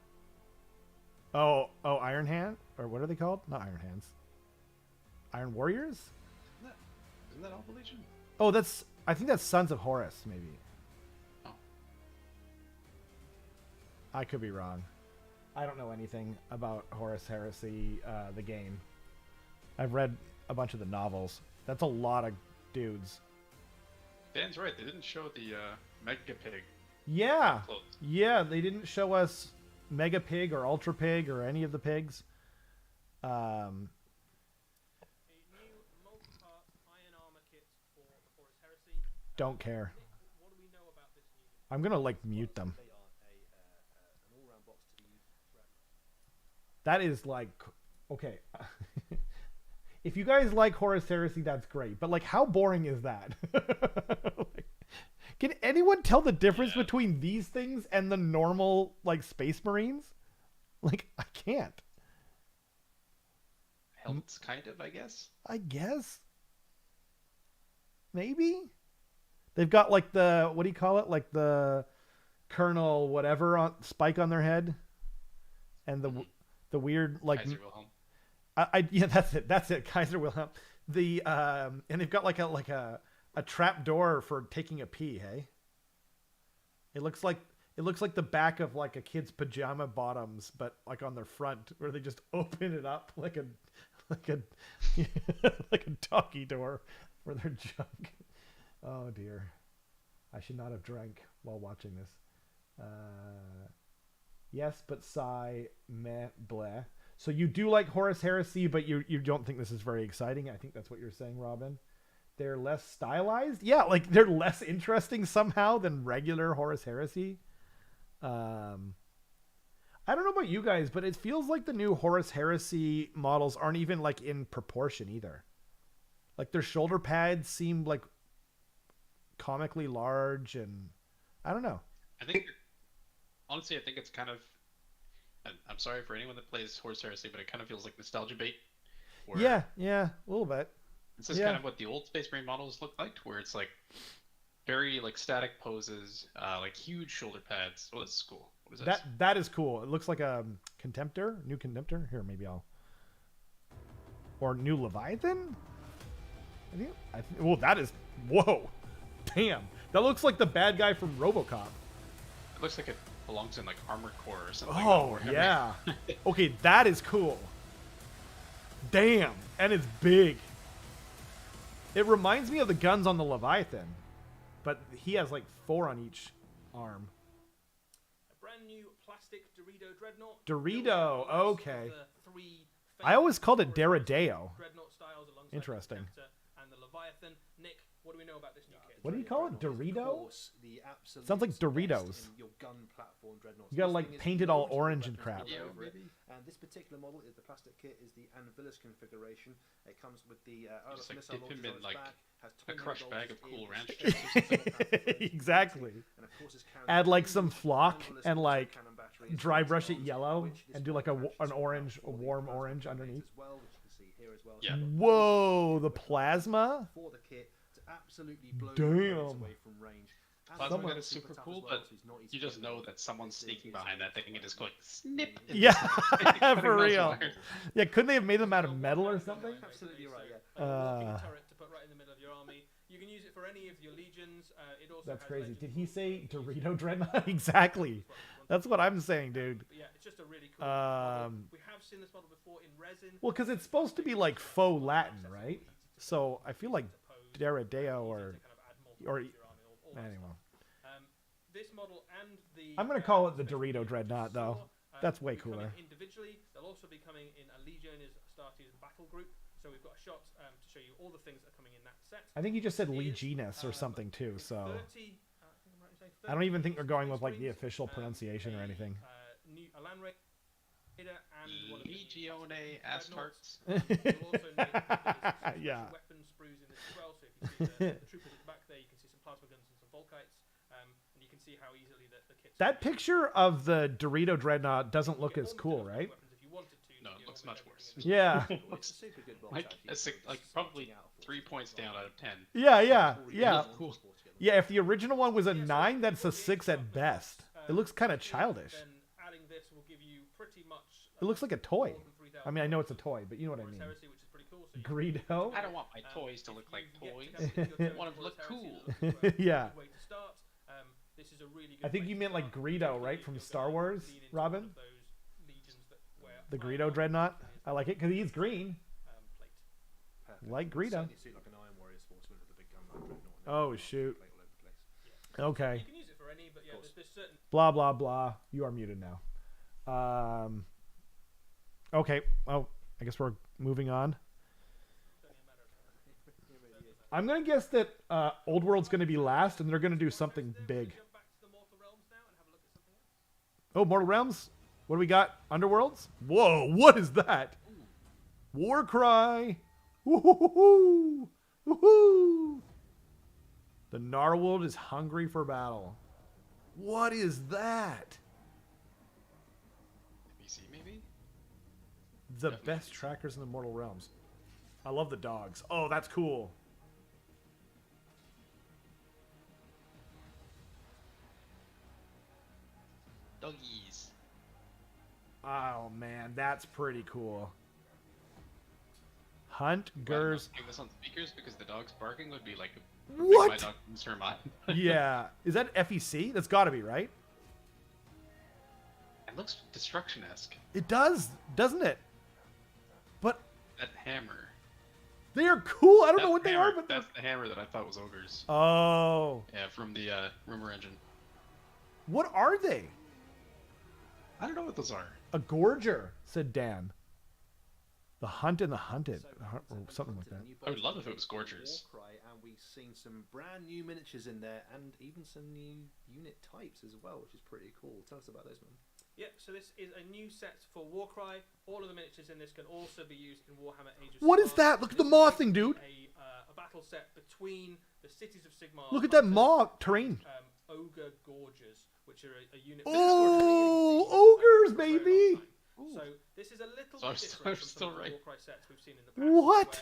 Oh, Iron Hand? Or what are they called? Not Iron Hands. Iron Warriors? Isn't that Alpha Legion? Oh, I think that's Sons of Horus, maybe. Oh. I could be wrong. I don't know anything about Horus Heresy, the game. I've read a bunch of the novels. That's a lot of dudes. Dan's right. They didn't show the Mega Pig Yeah. clothes. Yeah, they didn't show us Mega Pig or Ultra Pig or any of the pigs. A new multi-part iron armor kit for the Horus Heresy. Don't care. Nick, what do we know about this unit? I'm gonna like mute them. They are an all-round box to be used throughout. That is like, okay. if you guys like Horus Heresy, that's great. But like, how boring is that? Like, can anyone tell the difference between these things and the normal like Space Marines? Like, I can't. Helmets, kind of, I guess. I guess. Maybe. They've got like the, what do you call it? Like the Colonel whatever on spike on their head, and the weird like. Kaiser Wilhelm. Yeah, that's it. Kaiser Wilhelm. The and they've got like a trap door for taking a pee. Hey. It looks like the back of like a kid's pajama bottoms, but like on their front, where they just open it up like a like a doggy door for their junk. Oh dear, I should not have drank while watching this. Yes, but sigh, meh, bleh. So you do like Horus Heresy, but you don't think this is very exciting. I think that's what you're saying, Robin. They're less stylized. Yeah, like they're less interesting somehow than regular Horus Heresy. I don't know about you guys, but it feels like the new Horus Heresy models aren't even like in proportion either. Like their shoulder pads seem like comically large, and I don't know. I think it's kind of. I'm sorry for anyone that plays Horus Heresy, but it kind of feels like nostalgia bait. Yeah, a little bit. This is kind of what the old Space Marine models looked like, where it's like very like static poses, like huge shoulder pads. Oh, this is cool. What is this? That is cool. It looks like a Contemptor, new Contemptor. Here, maybe or new Leviathan. I think. Well, that is. Whoa, damn. That looks like the bad guy from RoboCop. It looks like it belongs in like Armored Core or something. Oh yeah. Okay, that is cool. Damn, and it's big. It reminds me of the guns on the Leviathan, but he has like 4 on each arm. A brand new plastic Dorito Dreadnought. Dorito, okay. The I always called it Deradeo. Dreadnought styles alongside Interesting. The Contemptor and the Leviathan. Nick, what do we know about this new kit? What do you call it? Dorito? The absolute Sounds like best Doritos. in your gun platform dreadnoughts. You gotta This like thing is paint it all beautiful orange and weapons crap. all Yeah, over it. maybe. And this particular model is the plastic kit is the Anvilus configuration. It comes with the Just, like, missile dip him launchers on in, its like, back, has a 20 crushed bag of in Cool its Ranch chest, chips. Exactly. and of course it's carrying Add like two some flock Anvilus and like cannon batteries dry on its brush it arms, yellow which this and do like one matches an orange, a for the warm plastic orange plates underneath. as well, which you can see here as well. Yeah. So you've got Whoa, the plasma. for the kit to absolutely blow Damn. your opponents away from range. And Plasma someone gun is super super tough cool, as well, but so he's not easy you to just kill. know that someone's This sneaking is behind that thing and just going snip. Yeah, Cutting for those real. wires. Yeah, couldn't they have made them out of metal or something? Absolutely right, yeah. A walking Uh, turret to put right in the middle of your army. You can use it for any of your legions. It also That's has crazy. legends Did he for- say Dorito Dreadnought? Exactly. That's what I'm saying, dude. But yeah, it's just a really cool model. Um, We have seen this model before in resin. Well, because it's supposed to be like faux Latin, right? So I feel like Deradeo or anyway. This model and the I'm gonna call it the Dorito Dreadnought, though. That's way will be coming cooler. Individually, they'll also be coming in a Legionnaires Astartes battle group. So we've got a shot to show you all the things that are coming in that set. I think you just said Is, Legionus or something too. So 30, I think I'm right in saying I don't even think they're 30 going with like the Space official Marines, pronunciation or anything. New a Land Raider and one of the Legione Dreadnoughts. Astartes. You'll also need the ability to see Yeah. weapon sprues in this as well. So if you see the troopers at the back there, you can see some plasma guns and some Volkites. And you can see how easily the kit's That picture of the Dorito Dreadnought doesn't look as cool, right? No, it looks much worse. Yeah. It looks like probably 3 points down out of 10. Yeah. Yeah. Cool. Yeah, if the original one was a 9, that's a 6 at best. It looks kind of childish. Then adding this will give you pretty much. It looks like a toy. more than 3,000 I mean, I know it's a toy, but you know what I Horus mean. Heresy, which is pretty cool. So you Greedo? I don't want my toys to look like if you toys. get together with your I want them to look Horus cool. Heresy, that looks Yeah. good way to start. This is a really good I think way you to meant like start. Greedo, right, If from you're Star gonna Wars, lean into Robin? one of those legions that wear The iron Greedo armor, Dreadnought? is I like it because he's green. plate. Perfect. Like Greedo. Certainly suit like an Iron Warrior sportsman with a big gun like Dreadnought. Oh, shoot. Plate all over the place. Okay. You can use it for any, but yeah, there's certain. Blah, blah, blah. You are muted now. Okay. Oh, I guess we're moving on. I'm going to guess that Old World's going to be last, and they're going to do something big. Jump back to the Mortal Realms now and have a look at something else. Oh, Mortal Realms? What do we got? Underworlds? Whoa, what is that? Warcry. Woohoo! Woohoo! The Narwhal is hungry for battle. What is that? BC maybe? The Definitely best trackers in the Mortal Realms. I love the dogs. Oh, that's cool. Doggies. Oh man, that's pretty cool. Hunt Well, I'm not Gers. putting this on speakers because the dog's barking would be like What? make my dog lose her mind. Yeah, is that FEC? That's got to be right. It looks destruction-esque. It does, doesn't it? But That hammer. they are cool. I don't That's know what the they hammer. are, but they're... That's the hammer that I thought was ogres. Oh, Yeah, from the rumor engine. what are they? I don't know what those are. A gorger, said Dan. The Hunt and the Hunted, So, or something like that. I would love if it was Gorgers. Warcry, and we've seen some brand new miniatures in there, and even some new unit types as well, which is pretty cool. Tell us about those, man. Yep, so this is a new set for Warcry. All of the miniatures in this can also be used in Warhammer Age of Sigmar. What is that? Look at the This maw is thing, dude. A battle set between the cities of Sigmar. Look at that Hunters, maw terrain. Ogre Gorgers, which are a unit. Oh, ogres, baby. So this is a little So I'm bit still- different I'm from still some of the right. Warcry sets we've seen in the past. What?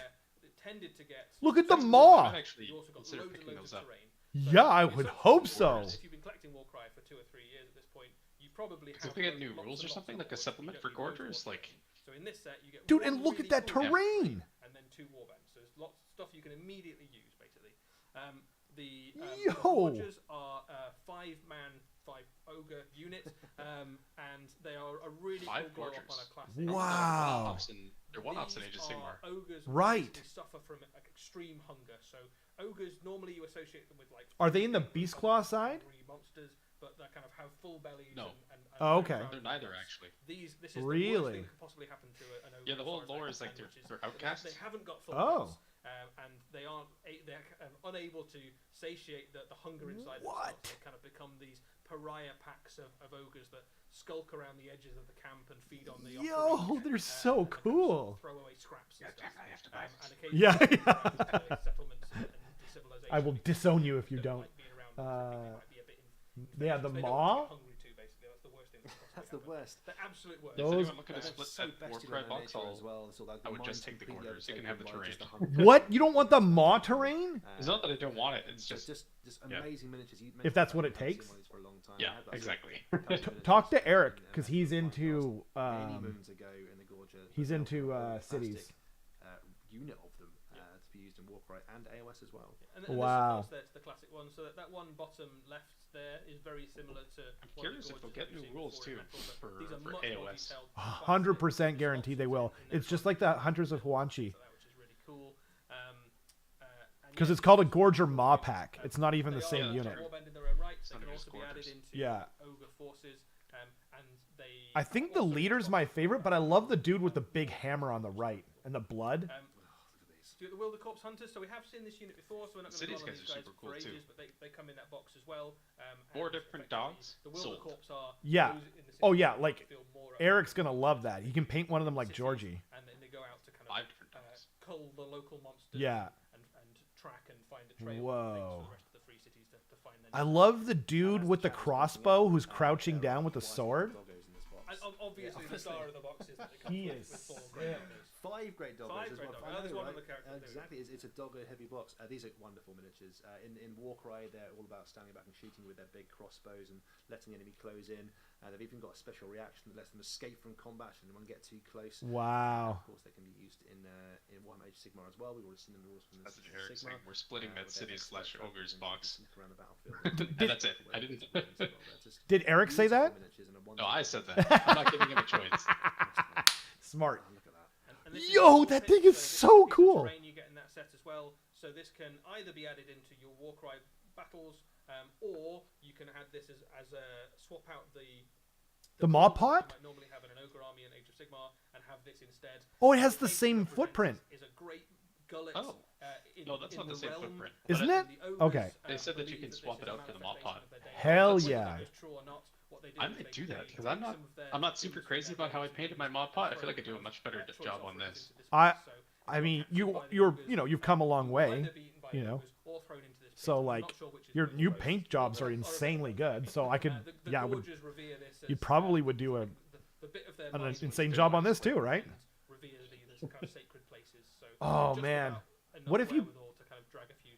Where it tended to get. Look at the That's cool. maw. I might actually You also got consider loads and picking loads those of up. terrain. Yeah, I if would you've hope collected so. Warcry- If you've been collecting Warcry for 2 or 3 years at this point, you probably have. Because if we get loads new and lots rules or and something, lots like a of supplement you for don't need loads of Gorgers, Warcry. like So in this set, you get Dude, one and look really at that cool terrain. and then 2 warbands. So there's lots of stuff you can immediately use, basically. The Yo. Gorgers are a 5-man, 5 ogre unit, and they are a really 5 cool glow up Gorgers. on a classic. Wow. They're one-offs in Age of These Sigmar. are ogres who Right. basically suffer from like, extreme hunger. So ogres normally you associate them with like. Are they in the Beast Claw side? hungry monsters, but they kind of have full bellies. No. And Oh, okay. They're neither, actually. This is the Really? worst thing that could possibly happen to an ogre. Yeah, the as whole far as I lore is like understand, they're which is outcasts. They haven't got full Oh. bellies, and they aren't. They're unable to satiate the hunger inside What? themselves. They kind of become these pariah packs of ogres that skulk around the edges of the camp and feed on the Yo, offering, they're so and kind of cool. throw away scraps and stuff. I have to buy And this. Yeah, occasionally yeah. settlements and civilization. I will disown you if you don't don't. like being around them, so they might be a bit Yeah, the they don't maw. get hungry too, basically. That's the worst thing. That's the worst. The absolute worst. If Those- anyone looking to They're split so that bestial Warcry in box, nature as I'll... well. So that I would mine's just take the completely Gorgers. You can have the overtaken by terrain. just the hunger. What? You don't want the maw terrain? It's not that I don't want it, it's So just... just yeah. amazing miniatures. You If that's what mentioned it that I've takes. seen one of these for a long time. Yeah, I had that exactly. couple of miniatures Talk to Eric in, because he's Minecraft into many moons ago in the Gorger. he's They're into, a cities. fantastic, unit of them to be used in Warcry and AOS as well. And Wow. this supports the classic one. So that one bottom left there is very similar to. I'm one of the curious if they'll Gorgers get that we've new seen rules before in too Metal, but for these are much more AOS. detailed, 100% guarantee they will. It's just like the Hunters of Huanchi. So that, which is really cool. And Because yeah, it's called a Gorger Maw Pack. It's not even they the are same a unit. warband in their own right. They not can just also be added Gorgers. into Yeah. ogre forces, and they. I think the also leader's got- my favorite, but I love the dude with the big hammer on the right and the blood. Um, Do the Wilder Corpse Hunters. So we have seen this unit before, so we're not The going to cities dwell on guys these are guys super for cool, ages, too. but they come in that box as well. 4 and different effectively, dogs The Wilder sold. Corpse are Yeah. those in the Oh, cities yeah, that like, feel more at Eric's home gonna love that. You can paint one of them like cities, Georgie. and then they go out to kind of 5 different dogs. cull the local monsters. Yeah. And track and find a trail. Whoa. For the rest of the free cities to find their I new- love the dude with the crossbow who's crouching down with the sword. And obviously, the star of the box is that it comes He with, is with 4 sick. great doggos. 5 great doggos. 5 as great well. doggos. I know, That's one of right? the characters. Exactly, it's a doggo heavy box. These are wonderful miniatures. In Warcry, they're all about standing back and shooting with their big crossbows and letting the enemy close in. They've even got a special reaction that lets them escape from combat should anyone get too close. Wow. Of course, they can be used in Warhammer Age of Sigmar as well. We've already seen the rules from That's the what Eric's Sigmar. saying. We're splitting that with their cities expert slash trackers, ogres and you can box. sneak around the battlefield. And that's it. I didn't... Did Eric say that? No, I said that. I'm not giving him a choice. Smart. Look at that. And this is Yo, all that fixed, thing is this so is the cool. terrain you get in that set as well. So this can either be added into your Warcry battles, or you can add this as a swap out The maw tools that pot? You might normally have in an ogre army in Age of Sigmar, and have this instead. Oh, it has The the case same represents footprint. Is a great gullet. Oh. In, No, that's in not the same realm, footprint. Isn't But it? the ogres, Okay. They said that you believe can swap this it is a out for the maw manifestation pot. of their day. Hell Whether yeah. that is true or not, what they do I is might they- do that they because take I'm not some of their I'm not super tools from crazy their about how I games painted and my use mod pot. I for feel like I do a choice much better job on offerings this. into I- box. So I mean, captured by the you're ogres, you know, you've come a long will way. either be eaten by you the know. ogres or thrown into this pit. So I'm like not sure which is your worse. new paint jobs are Or a bit insanely of good. So I could the yeah, I would gorgers revere this you as, probably would do a the bit of their an minds which insane they job on like this too, right? revere these as kind of sacred places. So Oh, just man. about enough What if you- wherewithal to kind of drag a few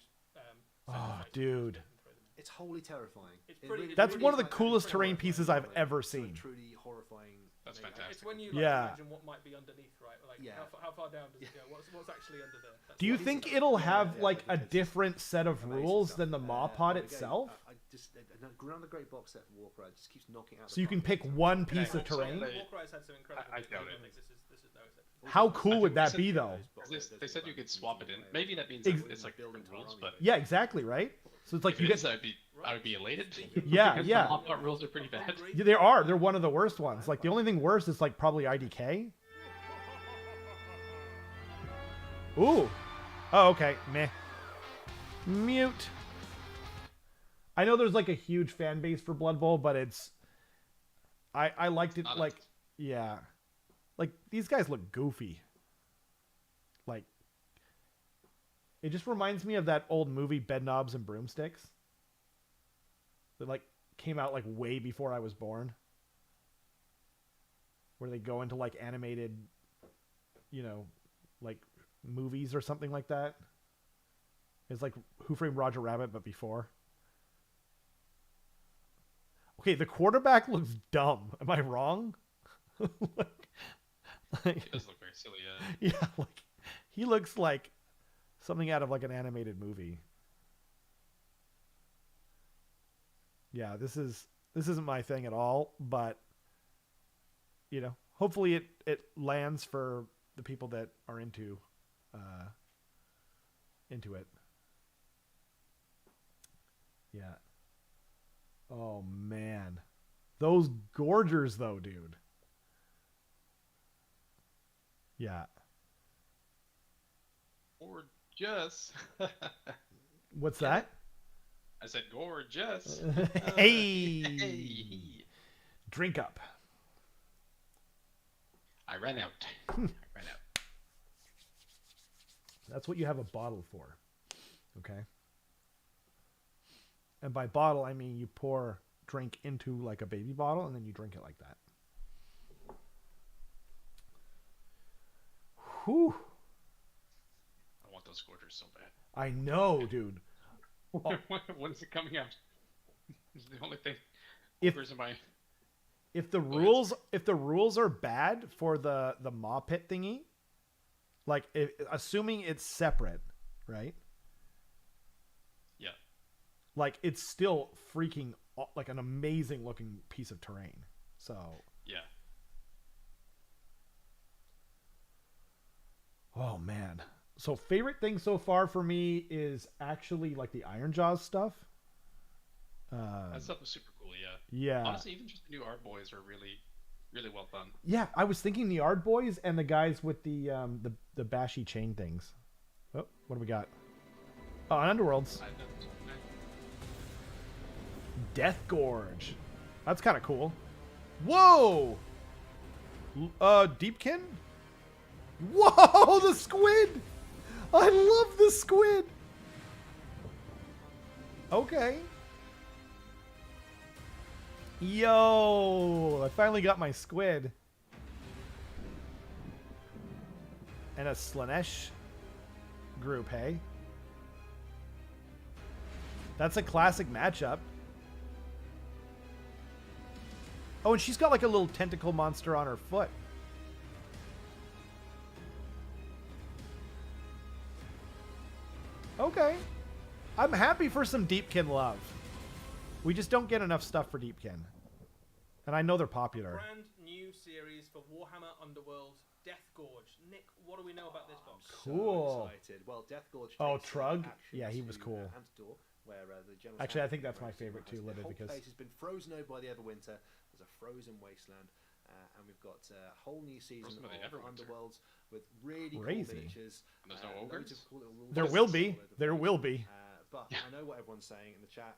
Oh, sacrifices dude. and throw them in. It's wholly terrifying. It's It pretty- it's That's really one of the like- coolest it's terrain pretty pieces horrifying. I've ever So seen. truly horrifying. That's mega. fantastic. It's when you Yeah. imagine what might be underneath, right? Like Yeah. how far down does it go? What's actually under there? That's Do you what it's think about. it'll Yeah, have yeah, like a because different set of Amazing rules stuff. than the Maw But Pod again, itself? I just around the great box set for Warcraft just keeps knocking out. So you can pick one piece of also terrain? they- Warcry's had some incredible I doubt things. it. I think this is no exception. How cool would that said- be though? They said you could swap it in. Maybe that means Ex- it's like different rules, but Yeah, exactly, right? So it's like if you it get is, I would be elated. Yeah, Because yeah. The Maw Pod rules are pretty bad. Yeah, they are. They're one of the worst ones. Like the only thing worse is like probably IDK. Ooh. Oh, okay. Meh. Mute. I know there's like a huge fan base for Blood Bowl, but it's I liked it Not like us. yeah. Like these guys look goofy. Like it just reminds me of that old movie Bedknobs and Broomsticks. That like came out like way before I was born. Where they go into like animated, you know, like movies or something like that. It's like Who Framed Roger Rabbit, but before. Okay, the quarterback looks dumb. Am I wrong? like, It does look very silly. Yeah. yeah, like he looks like something out of like an animated movie. Yeah, this isn't my thing at all, but you know, hopefully it lands for the people that are into it. Yeah. Oh man. Those gorgers though, dude. Yeah. Gorgeous. What's that? I said gorgeous. Hey. Hey. Drink up. I ran out. I ran out. That's what you have a bottle for. Okay? And by bottle, I mean you pour drink into like a baby bottle and then you drink it like that. Whew. I want those gorgers so bad. I know, dude. When is it coming out? It's the only thing. If- Gorgers in my... If the ahead. rules are bad for the Maw Pit thingy, like assuming it's separate, right? Yeah. Like it's still freaking like an amazing looking piece of terrain. So Yeah. oh man. So favorite thing so far for me is actually like the Iron Jaws stuff. That stuff was super cool, yeah. Yeah. Honestly, even just the new art boys are really, really well done. Yeah, I was thinking the Ard Boys and the guys with the bashy chain things. Oh, what do we got? Oh, Underworlds. Death Gorge. That's kind of cool. Whoa! Deepkin? Whoa, the squid! I love the squid! Okay. Yo! I finally got my squid. And a Slanesh group, hey? That's a classic matchup. Oh, and she's got like a little tentacle monster on her foot. Okay. I'm happy for some Deepkin love. We just don't get enough stuff for Deepkin. And I know they're popular. Brand new series for Warhammer Underworld, Death Gorge. Nick, what do we know about this box? Cool. So excited. Well, Death Gorge. Oh, takes, Trug? action Yeah, he was to, cool. Antdor, where the general Actually, I staff think that's my has favorite too, the Libby, whole because place has been frozen over by the Everwinter. There's a frozen wasteland, and we've got a whole new season Frozen by the of Everwinter. Underworlds with really Crazy. cool miniatures. And there's no loads ogres? of cool little rules there all will over be. the There place. will be. But I know what everyone's saying in the chat.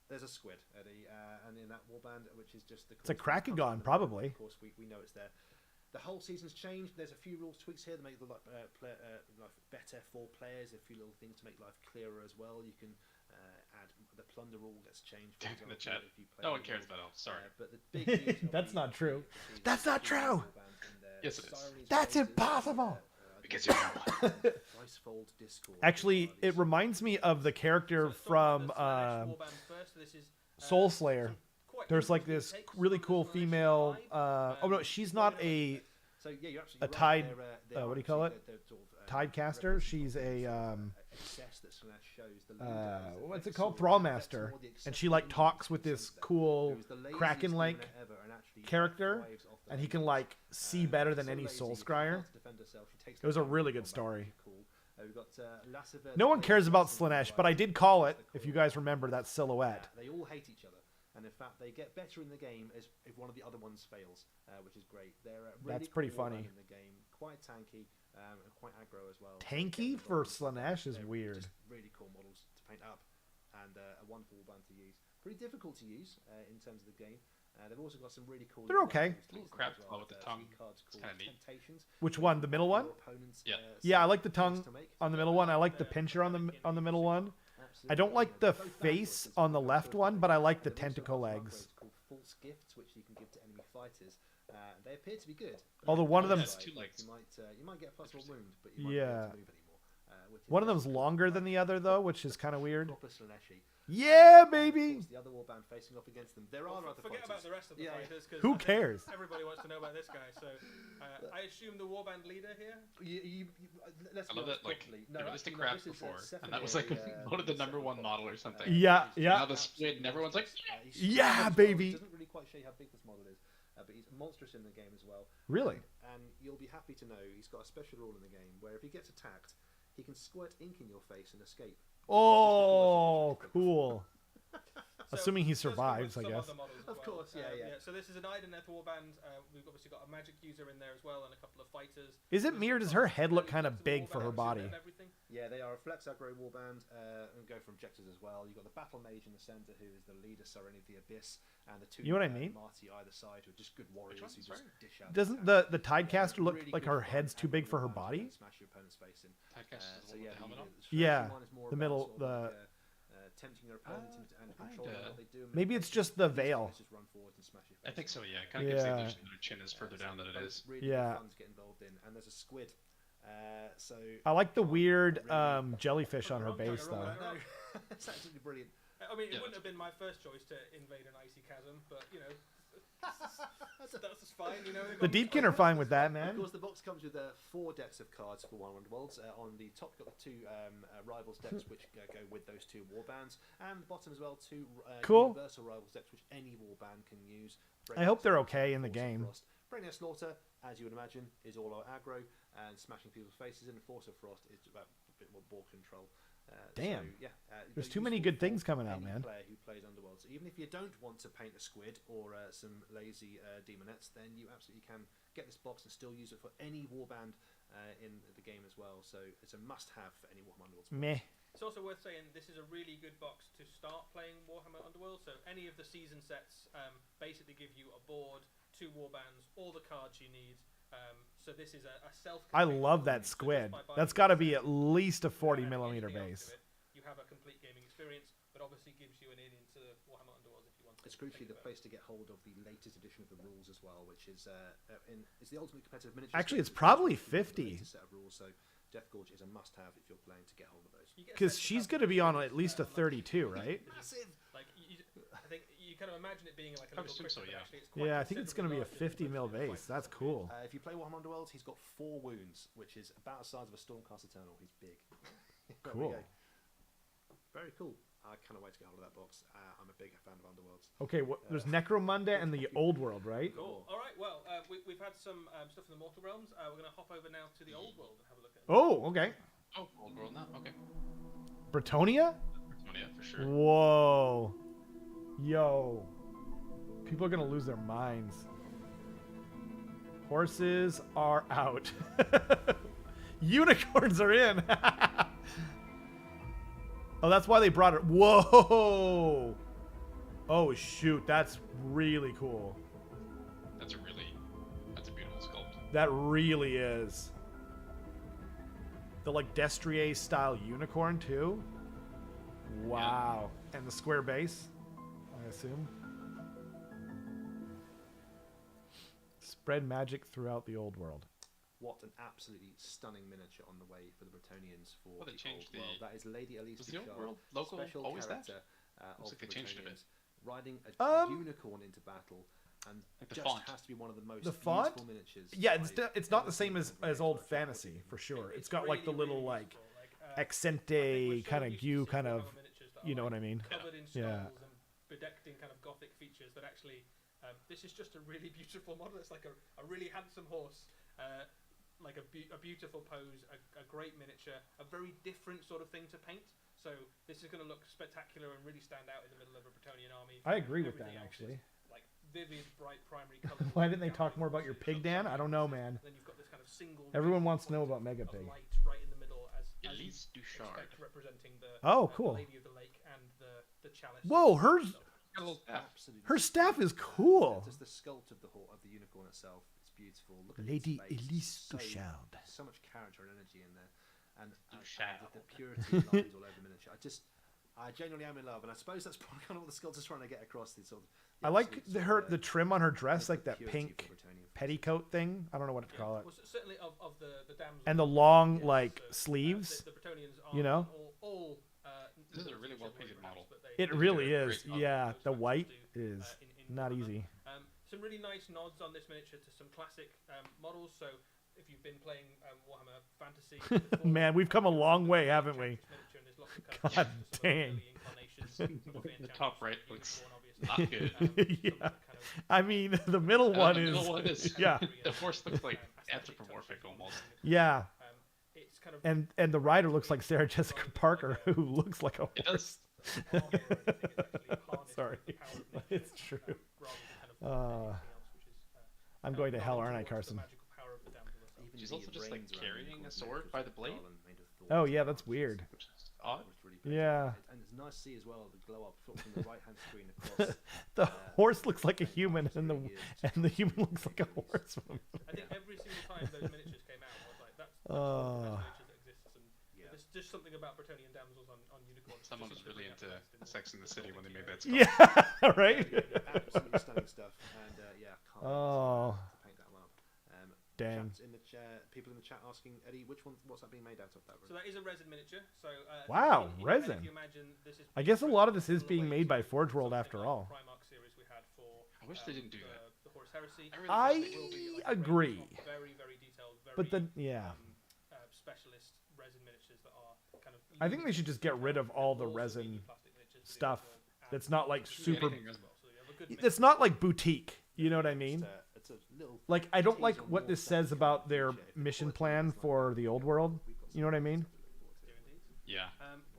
There's a squid, Eddie, and in that warband, which is just the. It's a Krakogon, probably. Of course, we know it's there. The whole season's changed. There's a few rules tweaks here that make the life better for players. A few little things to make life clearer as well. You can add the plunder rule gets changed. For In the example, chat. if you play No one the cares rules. about elves. Sorry. But the big news of That's the- not true. the season That's is not the true. warbands and their Yes, it is. Sirenese That's races, impossible. Because you're one. Icefold Discord. Actually, it reminds me of the character from Soul Slayer. There's like this really cool female. Oh no, she's not a So yeah, you're absolutely a right. tide- They're what do you call it? they're sort of, tide caster. She's a excess that Slanesh shows the leader is what's it effective called? sort of Thrallmaster, more the and she like accepted talks with this center, cool who's the laziest Kraken-like demon ever and actually character, thrives off the and he can laziness. like see better than So any lazy, soul if she scryer. can't defend herself, she takes It was the a game really in good combat, story. which is cool. We've got Lassiver, No one the cares about assassin, Slanesh, right, but I did call it. that's the If you core. guys remember that silhouette. They all hate each other, and in fact, they get better in the game as if one of the other ones fails, which is great. They're really That's pretty cool warband funny. in the game, quite tanky and quite aggro as well. Tanky for Slanesh is They're weird. Just really cool models to paint up, and a wonderful band to use. Pretty difficult to use in terms of the game. They've also got some really cool. They're okay. Little crab claw with the tongue. Cards It's called kinda neat. Temptations. Which one? The middle one? Your opponents, Yeah. Yeah, I like the things tongue to make. on the middle one. I like the pincher on the middle one. I don't like the face on the left one, but I like the tentacle legs. Called false gifts, which you can give to enemy fighters. They appear to be good. Although one of them- Has 2 legs. You might get a plus 1 wound, but you might Yeah. not be able to move anymore. With your One of them's best longer than the other though, which is kind of weird. proper Slaneshi. Yeah, Of baby. course, the other warband facing off against them. There are other Forget fighters. about the rest of the Yeah. fighters. 'Cause Who I think cares? Everybody wants to know about this guy. So I assume the warband leader here. Let's I be love honest that, like, properly. they released a actually, crab this is, before, Stephanie, and that was like voted the number 1 model or something. Yeah, yeah. Now the squid, and everyone's like, he's Yeah, small as well. baby. Doesn't really quite show you how big this model is, but he's monstrous in the game as well. Really? And you'll be happy to know he's got a special rule in the game where if he gets attacked, he can squirt ink in your face and escape. Oh, cool. So Assuming he let's go with survives, I some guess. other models as Of well. course, yeah. So this is an Ideneth warband. We've obviously got a magic user in there as well, and a couple of fighters. Is it me or does her head look kind of big for her body? And everything. Yeah, they are a flex aggro warband and go for objectives as well. You've got the battle mage in the centre who is the leader, Serenity of the Abyss, and the 2 You know what I mean? Marty either side who are just good warriors who one's just right? dish out. Doesn't attacks. the Tidecaster look Really like good her fun head's too and big for her warband body? and Smash your opponent's face in. Typecast is the So one yeah, with the helmet on. Yeah, one is more the about middle- sort of the- like, tempting your opponent into and I'd, controlling what they do. and Maybe make it's them just the these veil. guys just run forwards and smash your I face think in. so, yeah. It kind of gives the Yeah. illusion that her chin is further down than it both is. Really Yeah. good fun to get involved in, and there's a squid. So I like the weird really- jellyfish on her Wrong target, base wrong though. target. I know. It's absolutely brilliant. I mean, it Yeah. wouldn't have been my first choice to invade an icy chasm, but you know, that's just fine. You know, they've The got- Deepkin are fine with that, Of man. course, the box comes with 4 decks of cards for Warhammer Underworlds. On the top, you've got the 2 Rivals decks, which go with those 2 warbands, and the bottom as well 2 Cool. Universal Rivals decks, which any warband can use. I hope they're Brainiac okay in the Force of game. Frost. Brainiac Slaughter, as you would imagine, is all out aggro and smashing people's faces, and Force of Frost is about a bit more ball control. Damn. So, yeah, There's they're too many useful good things for coming out, any man. Player who plays Underworld. So even if you don't want to paint a squid or some lazy demonettes, then you absolutely can get this box and still use it for any warband in the game as well. So it's a must-have for any Warhammer Underworld. Meh. It's also worth saying this is a really good box to start playing Warhammer Underworld. So any of the season sets basically give you a board, 2 warbands, all the cards you need. So this is a self. I love that squid. That's got to be at least a 40mm base. You have a complete gaming experience, but obviously gives you an in into Warhammer Underworld if you want to. It's crucially think the about place to get hold of the latest edition of the rules as well, which is it's the ultimate competitive miniature. Actually, it's space, probably which is the 50. latest set of rules. So Death Gorge is a must-have if you're playing to get hold of those. it. You get a Because sense of she's how going to be on big at least a 32, right? Massive. Like I think you kind of imagine it being like a I would little assume so, crystal, but yeah. actually it's quite Yeah, I think it's going to be a considerably 50mm larger than base. the That's fight. cool. If you play Warhammer Underworlds, he's got 4 wounds, which is about the size of a Stormcast Eternal. He's big. There we Cool. go. Very cool. I cannot wait to get hold of that box. I'm a big fan of Underworlds. Okay, there's Necromunda and the Old World, right? Cool. All right. Well, we've had some stuff in the Mortal Realms. We're going to hop over now to the Old World and have a look at it. Oh, okay. Oh, Old World now? Okay. Bretonia? Oh, yeah, for sure. Whoa. Yo. People are going to lose their minds. Horses are out. Unicorns are in. Oh, that's why they brought it. Whoa. Oh, shoot. That's really cool. That's a beautiful sculpt. That really is. The like Destrier style unicorn too. Wow. Yeah. And the square base, I assume. Spread magic throughout the old world. What an absolutely stunning miniature on the way for the Bretonnians for Well, they the changed old world. That is Lady Elise Was the old Duchard, world local special always that? character Looks of like they the changed it a bit. Bretonnians, riding a unicorn into battle, and Like the just font. has to be one of the most The font? beautiful miniatures. Yeah, I've it's not the ever same seen as, of a old miniature. fantasy for sure. It's got like the really, little really like useful. accente kind of goo kind of, you know what I mean? Covered in skulls and bedecked in kind of gothic features that actually, this is just a really beautiful model. It's like a really handsome horse, like a beautiful pose, a great miniature, a very different sort of thing to paint. So this is going to look spectacular and really stand out in the middle of a Bretonnian army. I agree with that, Everything else actually. is, like vivid, bright primary colors. Why didn't they talk more about your pig, Dan? I don't know, man. Then you've got this kind of single. Everyone wants to know about Mega of Pig. light right in the middle as Elise Duchard. representing the Oh, cool. the Lady of the Lake and the chalice. Whoa, hers Got a little staff. Absolutely. her staff is cool. Just the sculpt of the unicorn itself, it's beautiful. Look at Lady its face. Elise So- Duchard. So much character and energy in there, and Duchard. the purity of lines all over the miniature. I genuinely am in love, and I suppose that's probably kind of what the sculptor's trying to get across. The sort of, I like the trim on her dress, like that purity pink for Bretonnian petticoat thing. I don't know what to call it. Well, certainly of the damsels. And the long Yes, like so, sleeves. The Bretonnians are you know? all This is a really well painted model. It they really do a is. great job. Yeah, Those the factors white do, is in not Warhammer. easy. Some really nice nods on this miniature to some classic models. So if you've been playing Warhammer Fantasy, before, Man, we've come a long way, haven't we? this miniature, and there's lots of kind of God some dang. early incarnations of The Enchantress, top right looks Unicorn, not obviously. good. Some Yeah. kind of I mean, the middle one The is middle one is yeah, the horse looks like aesthetic anthropomorphic touches. almost. yeah. It's kind of And the rider looks like Sarah Jessica Parker, who looks like a It horse. does. armor, I think it's actually harnessed Sorry. with the power of nature, It's true. rather than kind of anything else, which is, I'm going to hell, nodding aren't I, towards Carson? the magical power of the damsel herself. Even She's the also just like reins around the carrying a unicorn's sword neck by was the blade. garland made of thorns Oh and yeah, that's branches. weird. Which is odd. It's really pretty. Yeah. And it's nice to see as well the glow up from the right hand screen across. The horse looks like a human, and the human looks like a horse. I think every single time those miniatures came out, I was like, that's Oh. one of the best miniatures that exists. And Yeah. there's just something about Bretonnian damsels on unicorns. Someone was Just really something into that Sex in the City when they made that. Yeah, right. Absolutely stunning stuff. And yeah, can't wait Oh. to paint that one up. Dang. Chats in the people in the chat asking Eddie, what's that being made out of? That So that is a resin miniature. So Wow, if resin. you imagine, this is I guess a lot of this is similar being way made by to Forge World something after like all. the Primarch series we had for. I wish they didn't do that. The Horus Heresy. I really It will be I like a range agree. of very, very detailed, very But then, yeah. specialist resin miniatures that are kind of. I think they should just get rid of all the Also resin mini plastic miniatures for the stuff unicorn and that's not like the super. anything as well. So you have a good mix. It's not like boutique. You know what I mean? It's a little Like I don't tease like on what more this stuff says coming about in the their future if the mission quality plan is like for that. the old world. We've got You know what I mean? Yeah.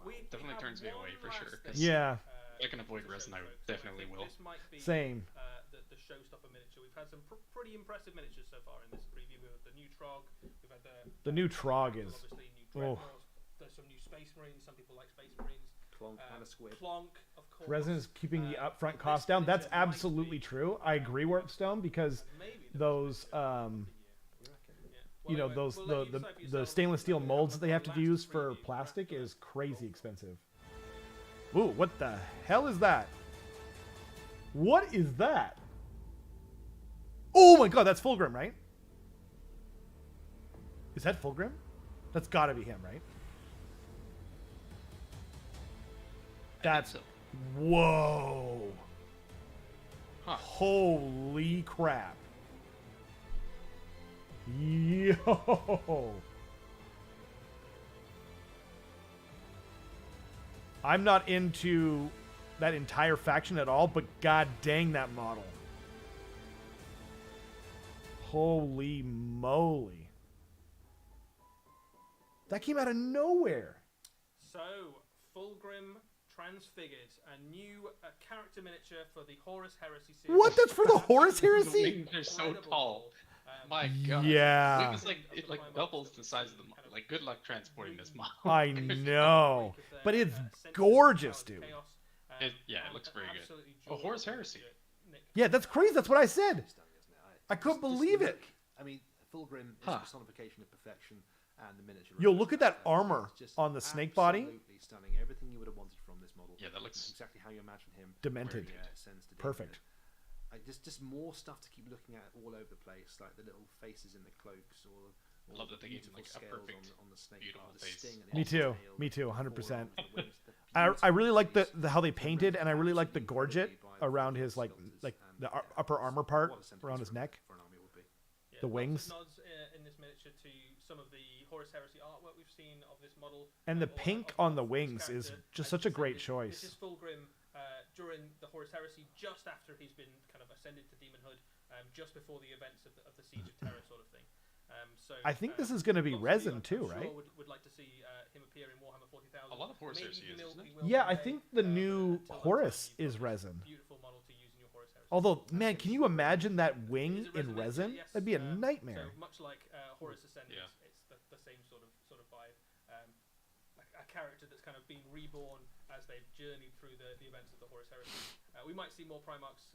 We Definitely have turns me away one for last sure, thing, 'cause Yeah. I can avoid to resin, show I folks. definitely think will. This might be Same. the showstopper miniature. We've had some pretty impressive miniatures so far in this preview. We've had the new Trog. We've had The new Trog is. obviously new Oh. Dreadnoughts. There's some new Space Marines. Some people like Space Marines. Clonk and a squid. Clonk, of course. Resin is keeping the upfront this cost down. That's miniature might absolutely be, true. I agree, Warpstone, because and maybe the those best miniature of the year. you know, Well, those we'll let you the decide for the yourselves. stainless steel We have molds that they our have to last use for preview. plastic is crazy expensive. Ooh, what the hell is that? What is that? Oh my god, that's Fulgrim, right? Is that Fulgrim? That's gotta be him, right? That's so. whoa. Huh. Holy crap. Yo. I'm not into that entire faction at all, but god dang that model. Holy moly. That came out of nowhere. So, Fulgrim Transfigured, a new character miniature for the Horus Heresy series. What? That's for the Horus The Heresy? wings are so Incredible. tall. My god. Yeah. Wings like it like doubles the size of the model. Like good luck transporting this model. I know. But it's gorgeous, dude. Yeah, it looks very good. Oh, Horus Heresy. Yeah, that's crazy. That's what I said. Stunning, isn't it? I couldn't Just believe it. look- I mean, Fulgrim is Huh. a personification of perfection, and the miniature. Yo, look at that represents armor It's just on the snake body. Absolutely stunning. Everything you would have wanted from this model. Yeah, that looks exactly how you imagine him. Demented. wearing, Ascends to Perfect. Demon. Like, there's just more stuff to keep looking at all over the place, like the little faces in the cloaks, or I love that they gave him, beautiful like, a scales perfect, on the snake, beautiful the face. sting and Me the too. tail, Me too. the 100%. forearms, the wings, the I really like the beautiful how they face. painted, and I really like the Rendered gorget beautifully by around the his like sculptors, and, the yeah, upper armor part what a centerpiece around his for- neck. for an army would be. Yeah, The lots of wings. nods in this miniature to some of the Horus Heresy artwork we've seen of this model. And the or pink of on the this wings is character. just As such you a great said, choice. This is Fulgrim during the Horus Heresy, just after he's been kind of ascended to demonhood, just before the events of the Siege of Terror sort of thing. So I think this is going to be lots of resin you, I'm too, sure right? would like to see him appear in Warhammer 40,000. A lot of Horus Maybe Heresy he is, will- isn't it? he will Yeah, one I day, think the but new until then, Horus you've got is this resin. Beautiful model to use in your Horus Heresy. Although, man, can you imagine that It wing is a in resin, resin? yes, That'd be a nightmare. So much like Horus Ascendant, Yeah. it's the same sort of vibe. A character that's kind of been reborn as they've journeyed through the events of the Horus Heresy. We might see more Primarchs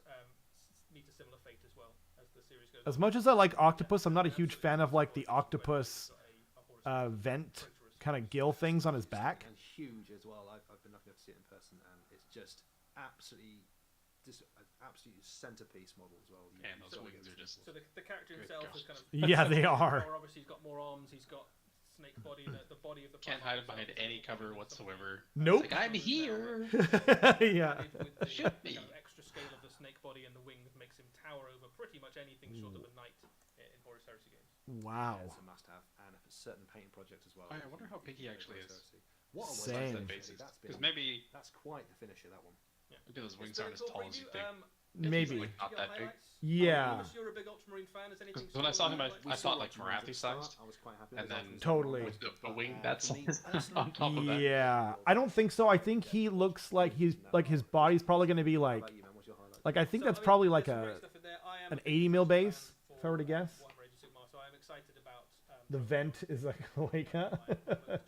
meet a similar fate as well as the series goes As on. much as I like Octopus, I'm not a huge Absolutely. fan of like the Horus Heresy, octopus where you've got a Horus Heresy vent traitorous kind of gill things on his back. And huge as well. I've been lucky enough to see it in person, and it's just absolutely centerpiece model as well. And those So- wings are just. So the character Good himself God. is kind of Yeah, they are. Obviously, he's got more arms. He's got snake body. The body of the Can't Primarch hide him itself behind is any all cover something whatsoever. Nope. It's like, I'm here. Yeah. added with the Shoot me. kind of extra scale of the snake body and the wings makes him tower over pretty much anything short of a knight in Horus Heresy games. Wow. Yeah, it's a must-have, and a certain painting projects as well. I if wonder you- how if big you he go actually Horus is. Heresy. What a Same. way Besides to the do it, bases. that's Because been- maybe that's quite the finisher, that one. those wings It's been aren't a as cool tall as you preview. think. Maybe. Like, not you got that big. highlights? Yeah. Lewis, you're a big Ultramarine fan. Has anything? When I saw him, stolen I you? thought like Ultramarines at Marathi the start, sized, I was quite happy and with then Ultramarines. Totally. with a wing that's For me on personally, top of that. Yeah. I don't think so. I think he looks like he's like his body's probably going to be How like about you, man? What's your highlight? I think So, that's I mean, probably like there's some great a stuff in there. I am an a big 80 mil fan base, for, if I were to guess. Warhammer Age of Sigmar, so I'm excited about the vent is like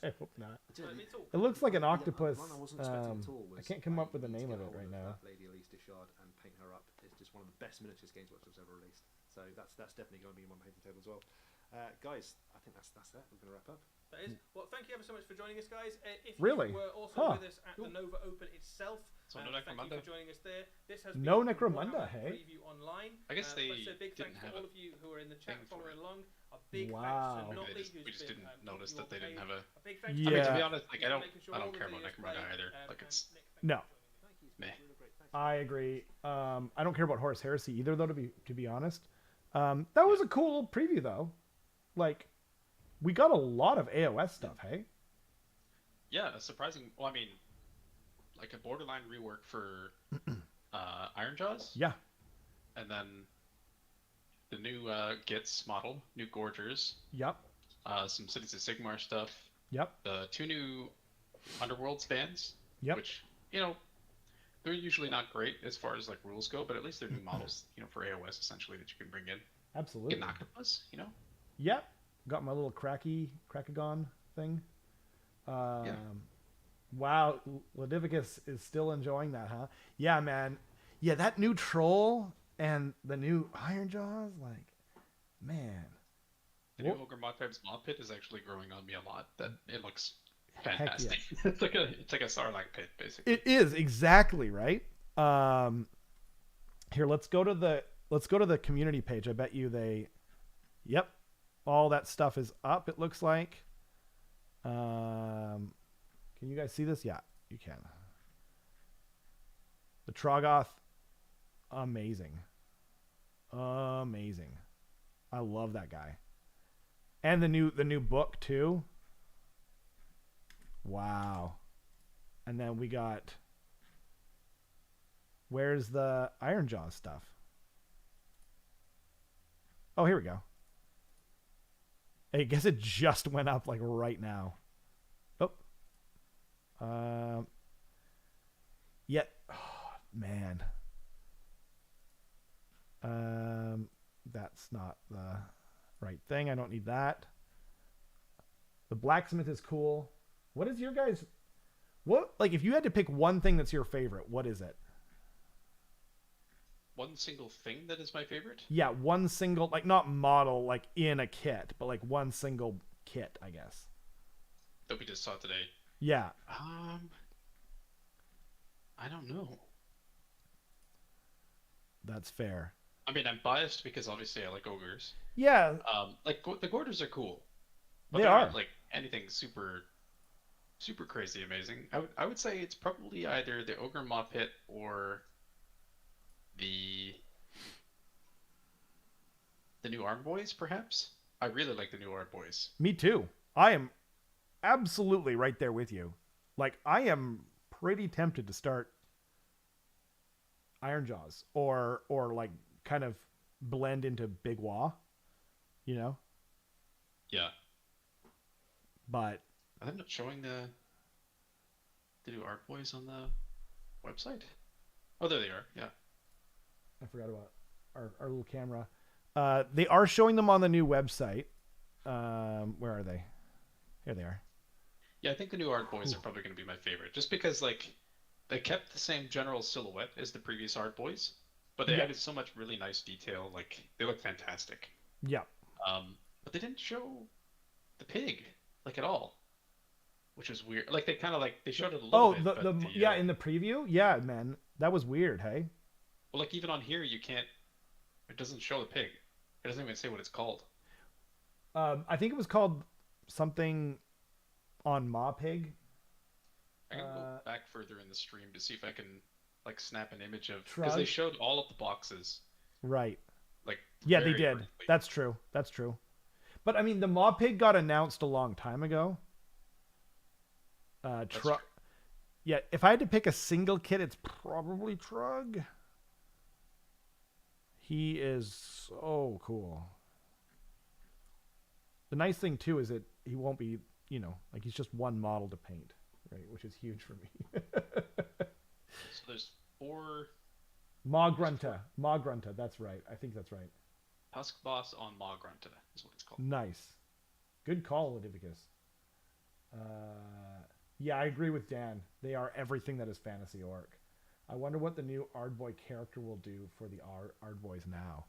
I hope not. It's all It looks like an Yeah, octopus. one I wasn't expecting at all I was can't come up with the need to name get of it hold right now. that Lady Elise Dishard and paint her up. It's just one of the best miniatures Games Workshop's ever released. So that's definitely going to be on my painting table as well. Guys, I think that's that. We're going to wrap up. That is. Well, thank you ever so much for joining us, guys. If Really? you were also Huh. with us at the Nova Open itself, So no thank you Necromunda? for joining us there. This has No been the Necromunda, Warhammer hey? Preview online. I guess they but so big didn't thanks to have all a of you who are in the chat thing for following it. along. A big Wow. thanks to Maybe Notley, we who's just been, didn't keeping notice you that all they didn't paid. have a. A big thanks Yeah. I mean, to to be honest, like I don't making sure I all don't the care about videos Necromunda play. either. Like And it's Nick, thank No. you for joining me. Thank you. It's Meh. been really great. Thanks. I agree. I don't care about Horus Heresy either, though. To be honest, that was a cool preview, though. Like, we got a lot of AOS stuff. Hey. yeah, a surprising. Well, I mean, like a borderline rework for Iron Jaws, Yeah. and then the new Gits model, new Gorgers, Yep. some Cities of Sigmar stuff, Yep. the 2 new Underworld spans, Yep. which they're usually not great as far as like rules go, but at least they're new models, for AOS essentially that you can bring in. Absolutely. Get an octopus, Yep. Got my little Krakagon thing. Wow, Ladivicus is still enjoying that, huh? Yeah, man. Yeah, that new troll and the new Iron Jaws, like, man. The new Whoa. Ogre Modpipes mod pit is actually growing on me a lot. That it looks Heck yeah. fantastic. it's like a Sarlacc pit basically. It is exactly right. Here, let's go to the community page. I bet you yep, all that stuff is up. It looks like. Can you guys see this? Yeah, you can. The Trogoth, amazing. Amazing. I love that guy. And the new book too. Wow. And then we got, where's the Iron Jaw stuff? Oh, here we go. I guess it just went up like right now. Oh. Yet, oh, man. That's not the right thing. I don't need that. The blacksmith is cool. What is your guys? What, like, if you had to pick one thing that's your favorite, what is it? one single thing that is my favorite. Yeah, one single, like not model, like in a kit, but like one single kit, I guess. That we just saw today. Yeah. I don't know. That's fair. I mean, I'm biased because obviously I like ogres. Yeah. Like the Gorders are cool, but They they're are. not like anything super crazy amazing. I would say it's probably either the ogre mob pit or the new Arm Boys, perhaps. I really like the new Arm Boys. Me too. I am absolutely right there with you. Like, I am pretty tempted to start Iron Jaws or like kind of blend into Big Wah, you know? Yeah. But Are they not showing the new Arm Boys on the website? Oh, there they are. Yeah. I forgot about our little camera. They are showing them on the new website. Where are they? Here they are. Yeah, I think the new Art Boys are probably going to be my favorite, just because like they kept the same general silhouette as the previous Art Boys, but they added so much really nice detail. Like they look fantastic. Yeah. But they didn't show the pig like at all, which was weird. Like they kind of like they showed it a little bit. Yeah, in the preview. Yeah, man, that was weird. Hey. Well, like even on here, you can't. It doesn't show the pig. It doesn't even say what it's called. I think it was called something on Ma Pig. I can go back further in the stream to see if I can like snap an image of Trug? because they showed all of the boxes. Right. Like yeah, they very did. briefly. That's true. That's true. But I mean, the Ma Pig got announced a long time ago. True. Yeah, if I had to pick a single kit, it's probably Trug. He is so cool. The nice thing too is that he won't be, you know, like he's just one model to paint, right? Which is huge for me. So there's 4 Ma Grunta, that's right. I think that's right. Tusk Boss on Ma Grunta is what it's called. Nice. Good call, Leviticus. Yeah, I agree with Dan. They are everything that is Fantasy Orc. I wonder what the new Ardboy character will do for the Ardboys now.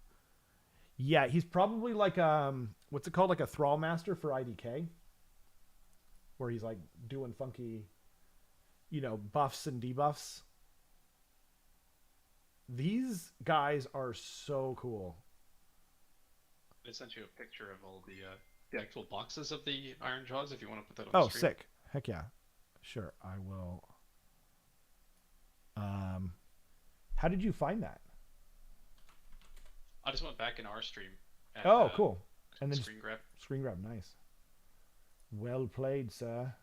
Yeah, he's probably like what's it called, like a Thrall Master for IDK, where he's like doing funky, you know, buffs and debuffs. These guys are so cool. I sent you a picture of all the actual boxes of the Iron Jaws if you want to put that on the screen. Sick. Heck yeah. Sure, I will. How did you find that? I just went back in our stream. And, Cool. And then screen grab. Screen grab, nice. Well played, sir.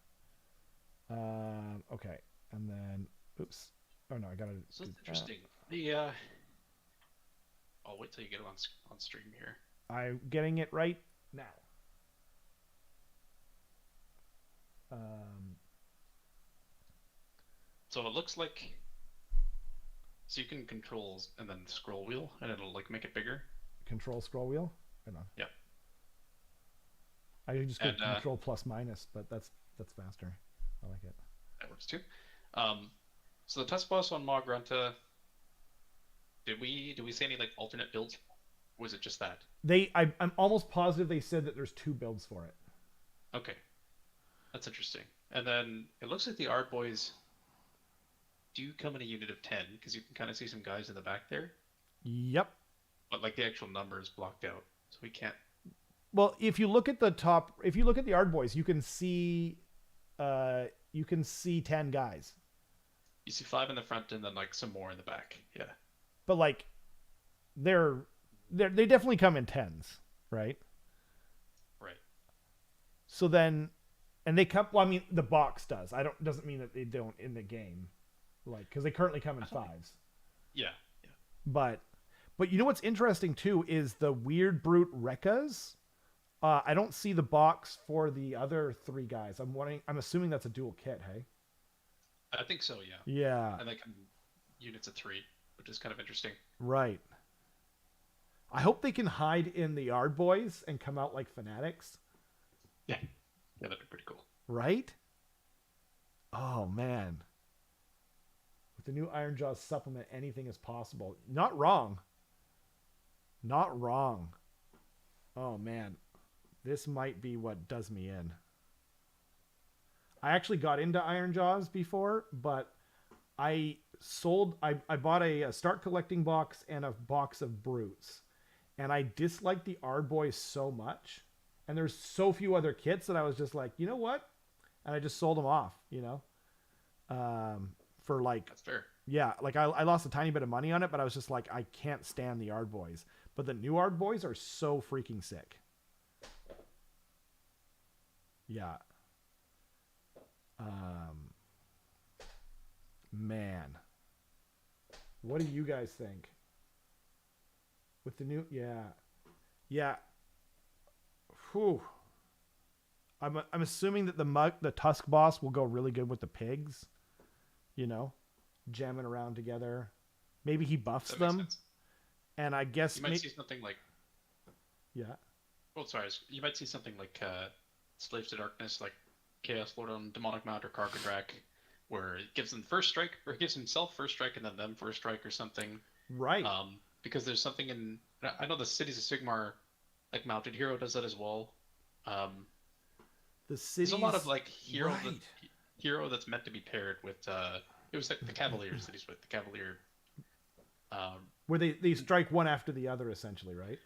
Okay, and then oops. Oh no, I gotta. So it's interesting. The I'll wait till you get it on stream here. I'm getting it right now. So it looks like. So you can control and then scroll wheel, and it'll like make it bigger. Control scroll wheel. Hang on. Yeah. I just go control plus minus, but that's faster. I like it. That works too. So the Tusk Boss on Ma Grunta. Did we see any like alternate builds? Or was it just that? I'm almost positive they said that there's 2 builds for it. Okay, that's interesting. And then it looks like the Art Boys do come in a unit of 10 because you can kind of see some guys in the back there. Yep. But like the actual number is blocked out, so we can't. Well, if you look at the top, if you look at the Art Boys, you can see 10 guys. You see 5 in the front and then like some more in the back. Yeah. But like, they definitely come in 10s, right? Right. So then, and they come. Well, I mean, the box does. Doesn't mean that they don't in the game, like because they currently come in 5s. Yeah. But you know what's interesting too is the Weird Brute Rekkas. I don't see the box for the other 3 guys. I'm assuming that's a dual kit. Hey. I think so. Yeah. Yeah. And they come units of 3, which is kind of interesting. Right. I hope they can hide in the Yard Boys and come out like fanatics. Yeah. That'd be pretty cool. Right? Oh man. With the new Iron Jaws supplement, anything is possible. Not wrong. Not wrong. Oh, man. This might be what does me in. I actually got into Iron Jaws before, but I bought a start collecting box and a box of brutes. And I disliked the Ardboys so much. And there's so few other kits that I was just like, you know what? And I just sold them off, you know? For like... That's fair. Yeah, like I lost a tiny bit of money on it, but I was just like, I can't stand the Ardboys. But the new Ardboys are so freaking sick. Yeah. Man. What do you guys think? With the new... Yeah. Yeah. Whew. I'm assuming that the Tusk boss will go really good with the pigs. You know? Jamming around together. Maybe he buffs them. Sense. And I guess... You might see something like... Yeah. Oh, sorry. You might see something like Slaves to Darkness, like Chaos Lord on Demonic Mount or Karkadrak, where it gives them first strike, or it gives himself first strike and then them first strike or something. Right. Because there's something in... I know the Cities of Sigmar, like Mounted Hero does that as well. The cities... There's a lot of like hero, right. hero that's meant to be paired with... it was like the Cavalier cities with the Cavalier... where they strike one after the other, essentially, right?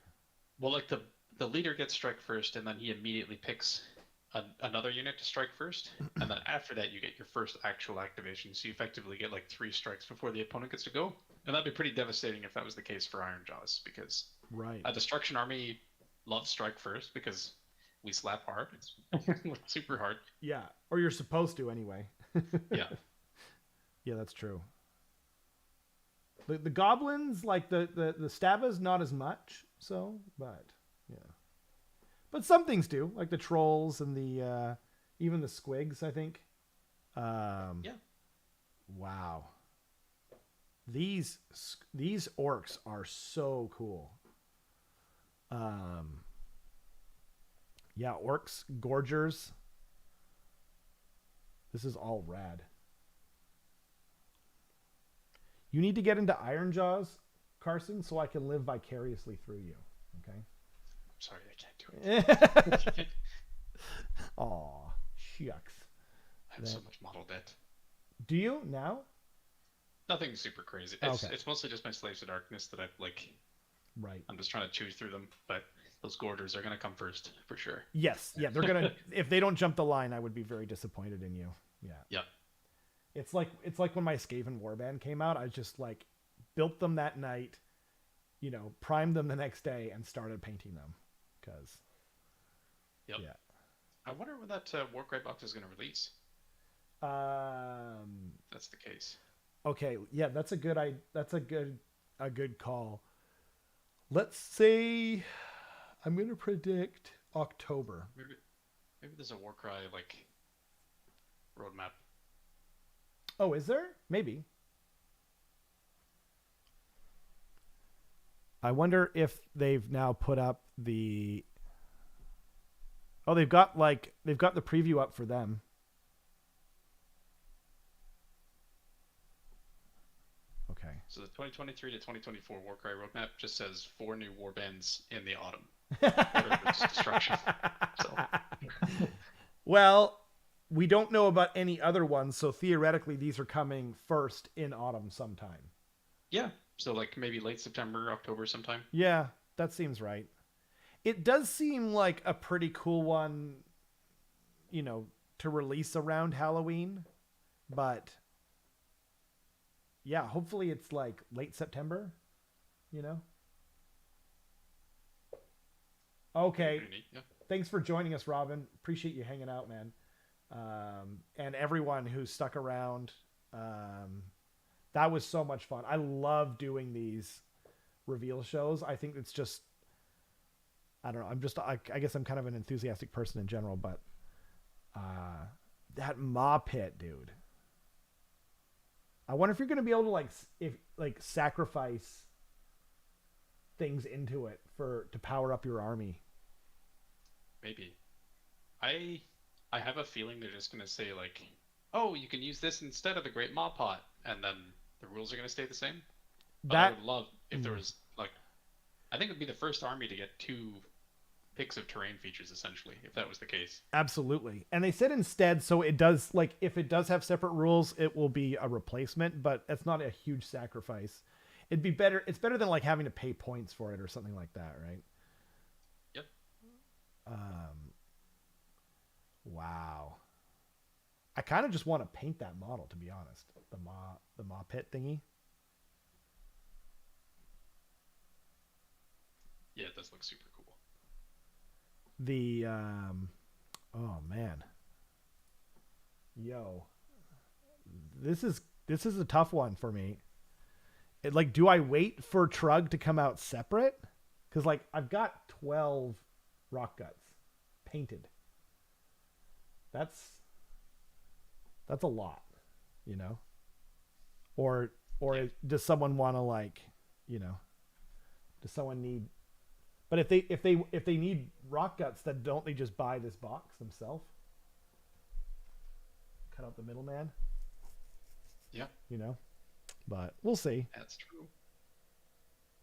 Well, like the leader gets strike first, and then he immediately picks another unit to strike first, and then after that you get your first actual activation. So you effectively get like 3 strikes before the opponent gets to go, and that'd be pretty devastating if that was the case for Iron Jaws, because right, a Destruction Army loves strike first because we slap hard. It's super hard. Yeah, or you're supposed to anyway. Yeah. Yeah, that's true. The goblins, like the Stabas, not as much. So, but yeah, but some things do, like the trolls and the even the squigs, I think. Yeah. Wow. These orcs are so cool. Yeah, orcs, gorgers. This is all rad. You need to get into Iron Jaws, Carson, so I can live vicariously through you. Okay? I'm sorry, I can't do it. Aw, shucks. I have so much model debt. Do you now? Nothing super crazy. It's mostly just my Slaves to Darkness that I've like... Right. I'm just trying to chew through them, but those Gorders are going to come first, for sure. Yes, yeah, they're going to... If they don't jump the line, I would be very disappointed in you. Yeah. Yeah. It's like when my Skaven Warband came out, I just like built them that night, you know, primed them the next day and started painting them. Because... Yep. Yeah. I wonder when that Warcry box is going to release. That's the case. Okay, yeah, that's a good call. Let's say I'm going to predict October. Maybe there's a Warcry like roadmap. Oh, is there? Maybe. I wonder if they've now put up the... Oh, they've got the preview up for them. Okay. So the 2023 to 2024 Warcry roadmap just says 4 new warbands in the autumn. Destruction. So. Well, we don't know about any other ones, so theoretically these are coming first in autumn sometime. Yeah. So like maybe late September, October sometime. Yeah, that seems right. It does seem like a pretty cool one, you know, to release around Halloween, but yeah, hopefully it's like late September, you know? Okay. Yeah. Thanks for joining us, Robin. Appreciate you hanging out, man. And everyone who stuck around. That was so much fun. I love doing these reveal shows. I think it's just, I don't know. I guess I'm kind of an enthusiastic person in general, but that maw pit, dude. I wonder if you're going to be able to sacrifice things into it to power up your army. Maybe. I have a feeling they're just going to say like, oh, you can use this instead of the Great Maw Pot, and then the rules are going to stay the same. But That I would love if there was like, I think it would be the first army to get 2 picks of terrain features essentially, if that was the case. absolutely. And they said instead, so it does like if it does have separate rules, it will be a replacement, but it's not a huge sacrifice. It'd be better. It's better than like having to pay points for it or something like that, right? Yep. Wow. I kind of just want to paint that model, to be honest. The maw pit thingy. Yeah, it does look super cool. The oh man. Yo. This is a tough one for me. Like, do I wait for Trug to come out separate? Because, like, I've got 12 rock guts painted. That's a lot, you know? Or does someone want to, like, you know, does someone need... But if they need rock guts, then don't they just buy this box themselves? Cut out the middleman? Yeah. You know? But we'll see. That's true.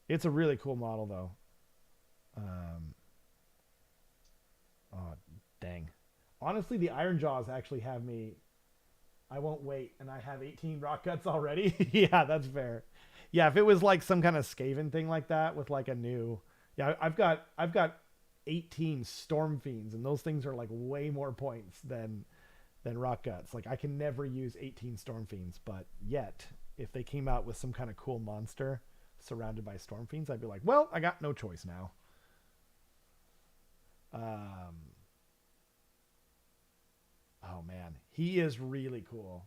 It's a really cool model, though. Oh, dang. Honestly, the Iron Jaws actually have me... I won't wait, and I have 18 rock guts already. Yeah, that's fair. Yeah, if it was like some kind of Skaven thing like that with like a new... Yeah, I've got 18 Storm Fiends, and those things are like way more points than rock guts. Like, I can never use 18 Storm Fiends, but yet... If they came out with some kind of cool monster surrounded by Storm Fiends, I'd be like, well, I got no choice now. Oh, man. He is really cool.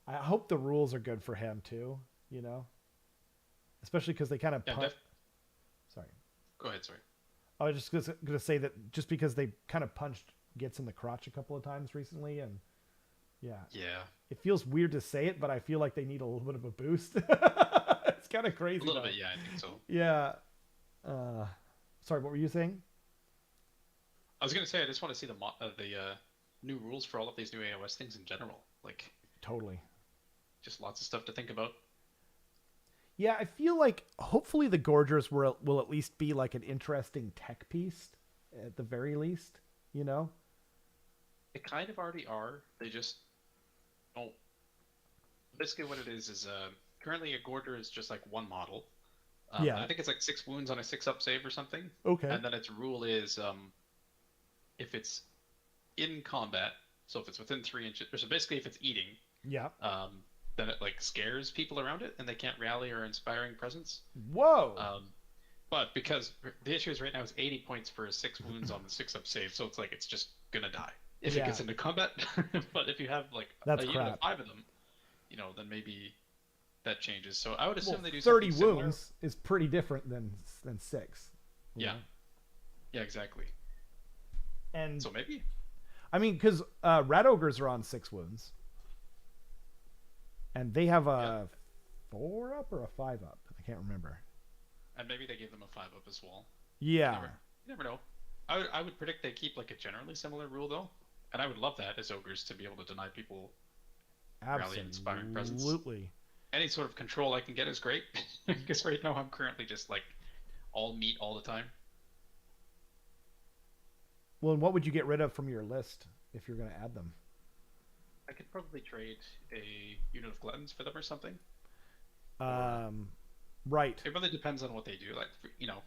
I hope the rules are good for him, too, you know? Especially because they kind of... Sorry. Go ahead, sorry. I was just going to say that just because they kind of punched Gitz in the crotch a couple of times recently, and yeah. It feels weird to say it, but I feel like they need a little bit of a boost. It's kind of crazy. A little bit, yeah, I think so. Yeah. Sorry, what were you saying? I was gonna say I just want to see the new rules for all of these new AOS things in general. Like, totally. Just lots of stuff to think about. Yeah, I feel like hopefully the Gorgers will at least be like an interesting tech piece at the very least. You know. They kind of already are. They just don't. Basically, what it is currently a Gorger is just like one model. Yeah. I think it's like 6 wounds on a 6-up save or something. Okay. And then its rule is if it's in combat, so if it's within 3 inches, so basically if it's eating, yeah, then it like scares people around it and they can't rally or inspiring presence. Whoa. But because the issue is right now is 80 points for a 6 wounds on the 6-up save, so it's like it's just gonna die if it gets into combat. But if you have like even 5 of them, you know, then maybe that changes. So I would assume they do 30 something wounds similar. is pretty different than 6. Yeah. know? Yeah, exactly. And so maybe. I mean, because Rat Ogres are on 6 wounds, and they have a 4-up or a 5-up. I can't remember. And maybe they gave them a 5-up as well. Yeah. You never know. I would predict they keep like a generally similar rule though, and I would love that as ogres to be able to deny people rally and inspiring presence. Absolutely. Any sort of control I can get is great, because right now I'm currently just like all meat all the time. Well, and what would you get rid of from your list if you're going to add them? I could probably trade a unit of gluttons for them or something. Right. It really depends on what they do. Like, you know,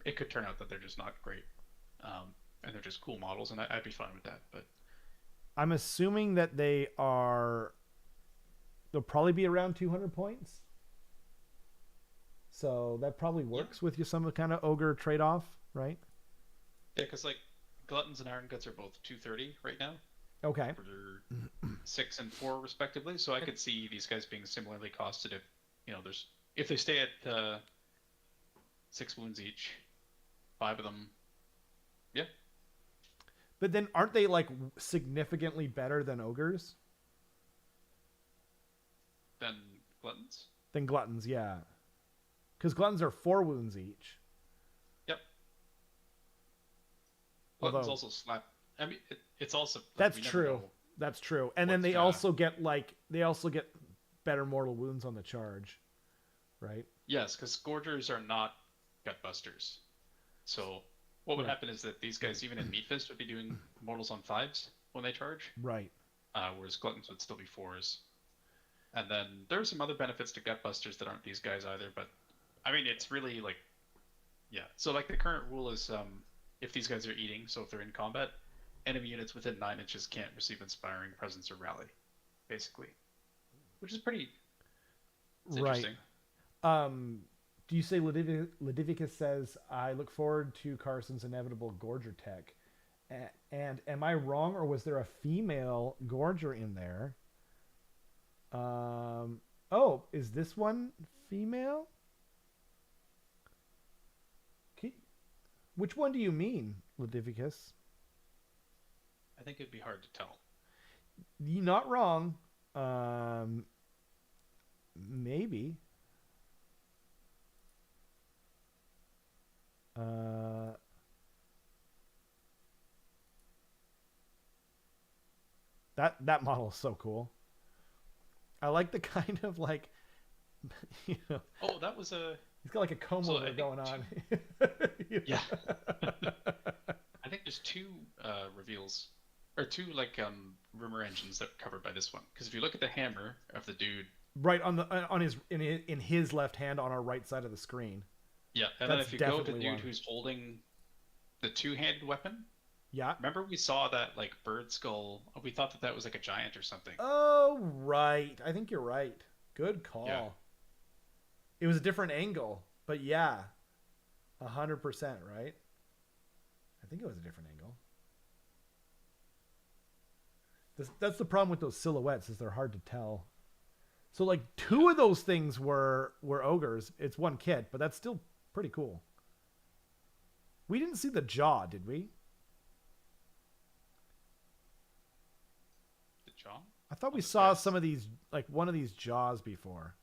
it could turn out that they're just not great, and they're just cool models, and I'd be fine with that. But I'm assuming that they'll probably be around 200 points. So that probably works with you some kind of ogre trade-off, right? Yeah, because like gluttons and iron guts are both 230 right now. Okay. For 6 and 4 respectively. So I could see these guys being similarly costed if, you know, if they stay at 6 wounds each, 5 of them. Yeah. But then aren't they like significantly better than ogres? Than gluttons? Than gluttons, yeah. Because gluttons are 4 wounds each. Yep. Gluttons also slap. I mean, it's also. That's true. That's true. And then they also get better mortal wounds on the charge, right? Yes, because Gorgers are not Gutbusters. So what would happen is that these guys, even in Meat Fist, would be doing mortals on 5s when they charge. Right. Whereas Gluttons would still be 4s. And then there are some other benefits to Gutbusters that aren't these guys either, but I mean, it's really like, yeah. So like the current rule is if these guys are eating, so if they're in combat, enemy units within 9 inches can't receive Inspiring Presence or Rally, basically. Which is pretty interesting. Do you say Ledivicus says, I look forward to Carson's inevitable Gorger tech. And am I wrong, or was there a female Gorger in there? Oh, is this one female? Which one do you mean, Ledivicus? I think it'd be hard to tell. You're not wrong. Maybe. That model is so cool. I like the kind of like, you know. Oh, that was a. He's got like a comb over going on. Yeah. I think there's 2 reveals, or 2 like rumor engines that are covered by this one. Because if you look at the hammer of the dude, right on his in his left hand on our right side of the screen. Yeah, and then if you go to the dude who's holding the 2-handed weapon. Yeah. Remember we saw that like bird skull. We thought that was like a giant or something. Oh, right. I think you're right. Good call. Yeah. It was a different angle, but yeah, 100%, right? I think it was a different angle. That's the problem with those silhouettes, is they're hard to tell. So like 2 of those things were ogres. It's one kit, but that's still pretty cool. We didn't see the jaw, did we? The jaw? I thought we saw some of these, like one of these jaws before.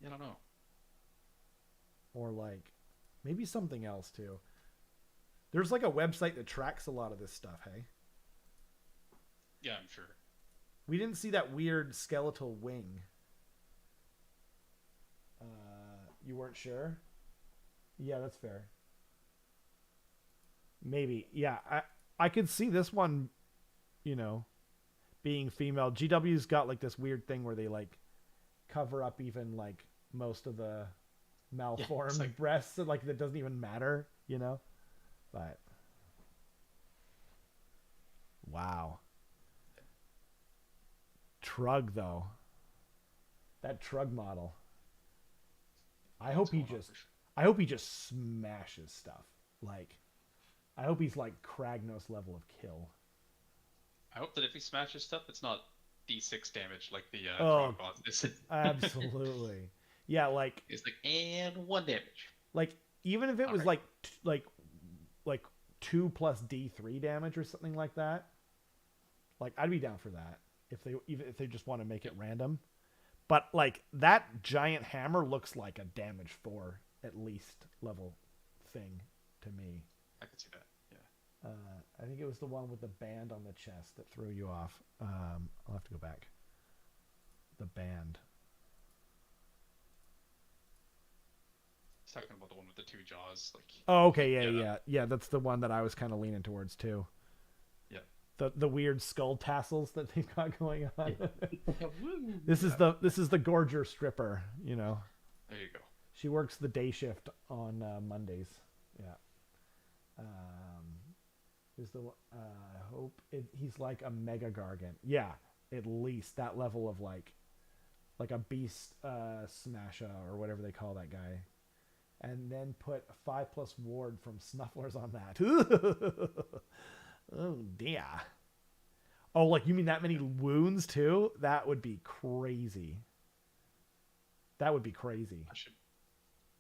Yeah, I don't know. Or like maybe something else too. There's like a website that tracks a lot of this stuff, hey? Yeah, I'm sure. We didn't see that weird skeletal wing. You weren't sure? Yeah, that's fair. Maybe. Yeah, I could see this one, you know, being female. GW's got like this weird thing where they like cover up even like most of the malformed breasts, so like that doesn't even matter, you know? But wow. Trug though. That Trug model. I hope he just smashes stuff. Like I hope he's like Kragnos level of kill. I hope that if he smashes stuff, it's not D6 damage like the boss is. Absolutely. Yeah, like it's like and 1 damage. Like even if it was like 2 plus D3 damage or something like that, like I'd be down for that if they just want to make it random. But like that giant hammer looks like a damage 4 at least level thing to me. I can see that. Yeah. I think it was the one with the band on the chest that threw you off. I'll have to go back. The band. He's talking about the one with the 2 jaws. Like. Oh, okay, yeah. That's the one that I was kind of leaning towards too. Yeah. The weird skull tassels that they've got going on. Yeah. This is the Gorger stripper. You know. There you go. She works the day shift on Mondays. Yeah. I hope he's like a mega gargant. Yeah, at least that level of like a beast smasher or whatever they call that guy, and then put a 5+ ward from Snufflers on that. Oh dear. Oh, like you mean that many wounds too? That would be crazy. That would be crazy.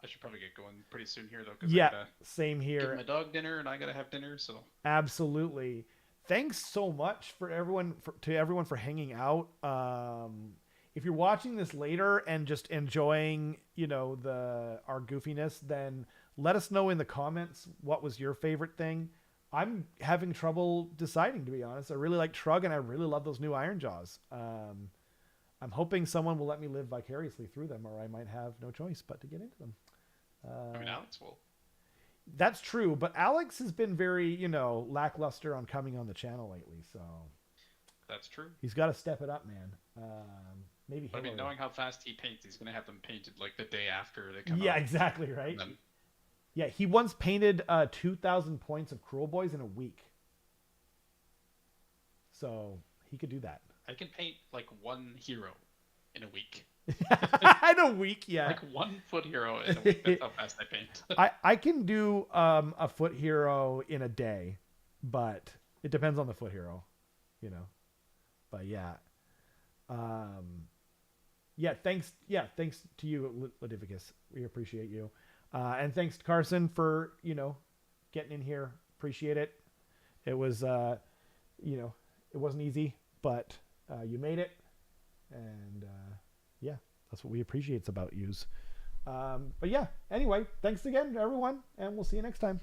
I should probably get going pretty soon here though. Yeah, same here. Give my dog dinner, and I gotta have dinner. So absolutely. Thanks so much to everyone for hanging out. If you're watching this later and just enjoying, you know, our goofiness, then let us know in the comments what was your favorite thing. I'm having trouble deciding, to be honest. I really like Trug, and I really love those new Iron Jaws. I'm hoping someone will let me live vicariously through them, or I might have no choice but to get into them. I mean, Alex will. That's true, but Alex has been very, lackluster on coming on the channel lately, so That's true. he's got to step it up, man. Maybe But I mean, Hillary. knowing how fast he paints, he's gonna have them painted like the day after they come out. Yeah, exactly, right? And then, Yeah, he once painted 2,000 points of Cruel Boys in a week. So he could do that. I can paint like one hero in a week. In a week, yeah. Like 1 foot hero in a week. That's how fast I paint. I can do a foot hero in a day, but it depends on the foot hero, But yeah. Thanks to you, Ladivicus. We appreciate you. And thanks to Carson for, getting in here. Appreciate it. It was it wasn't easy, but you made it. And that's what we appreciate about yous. But yeah, anyway, thanks again, everyone, and we'll see you next time.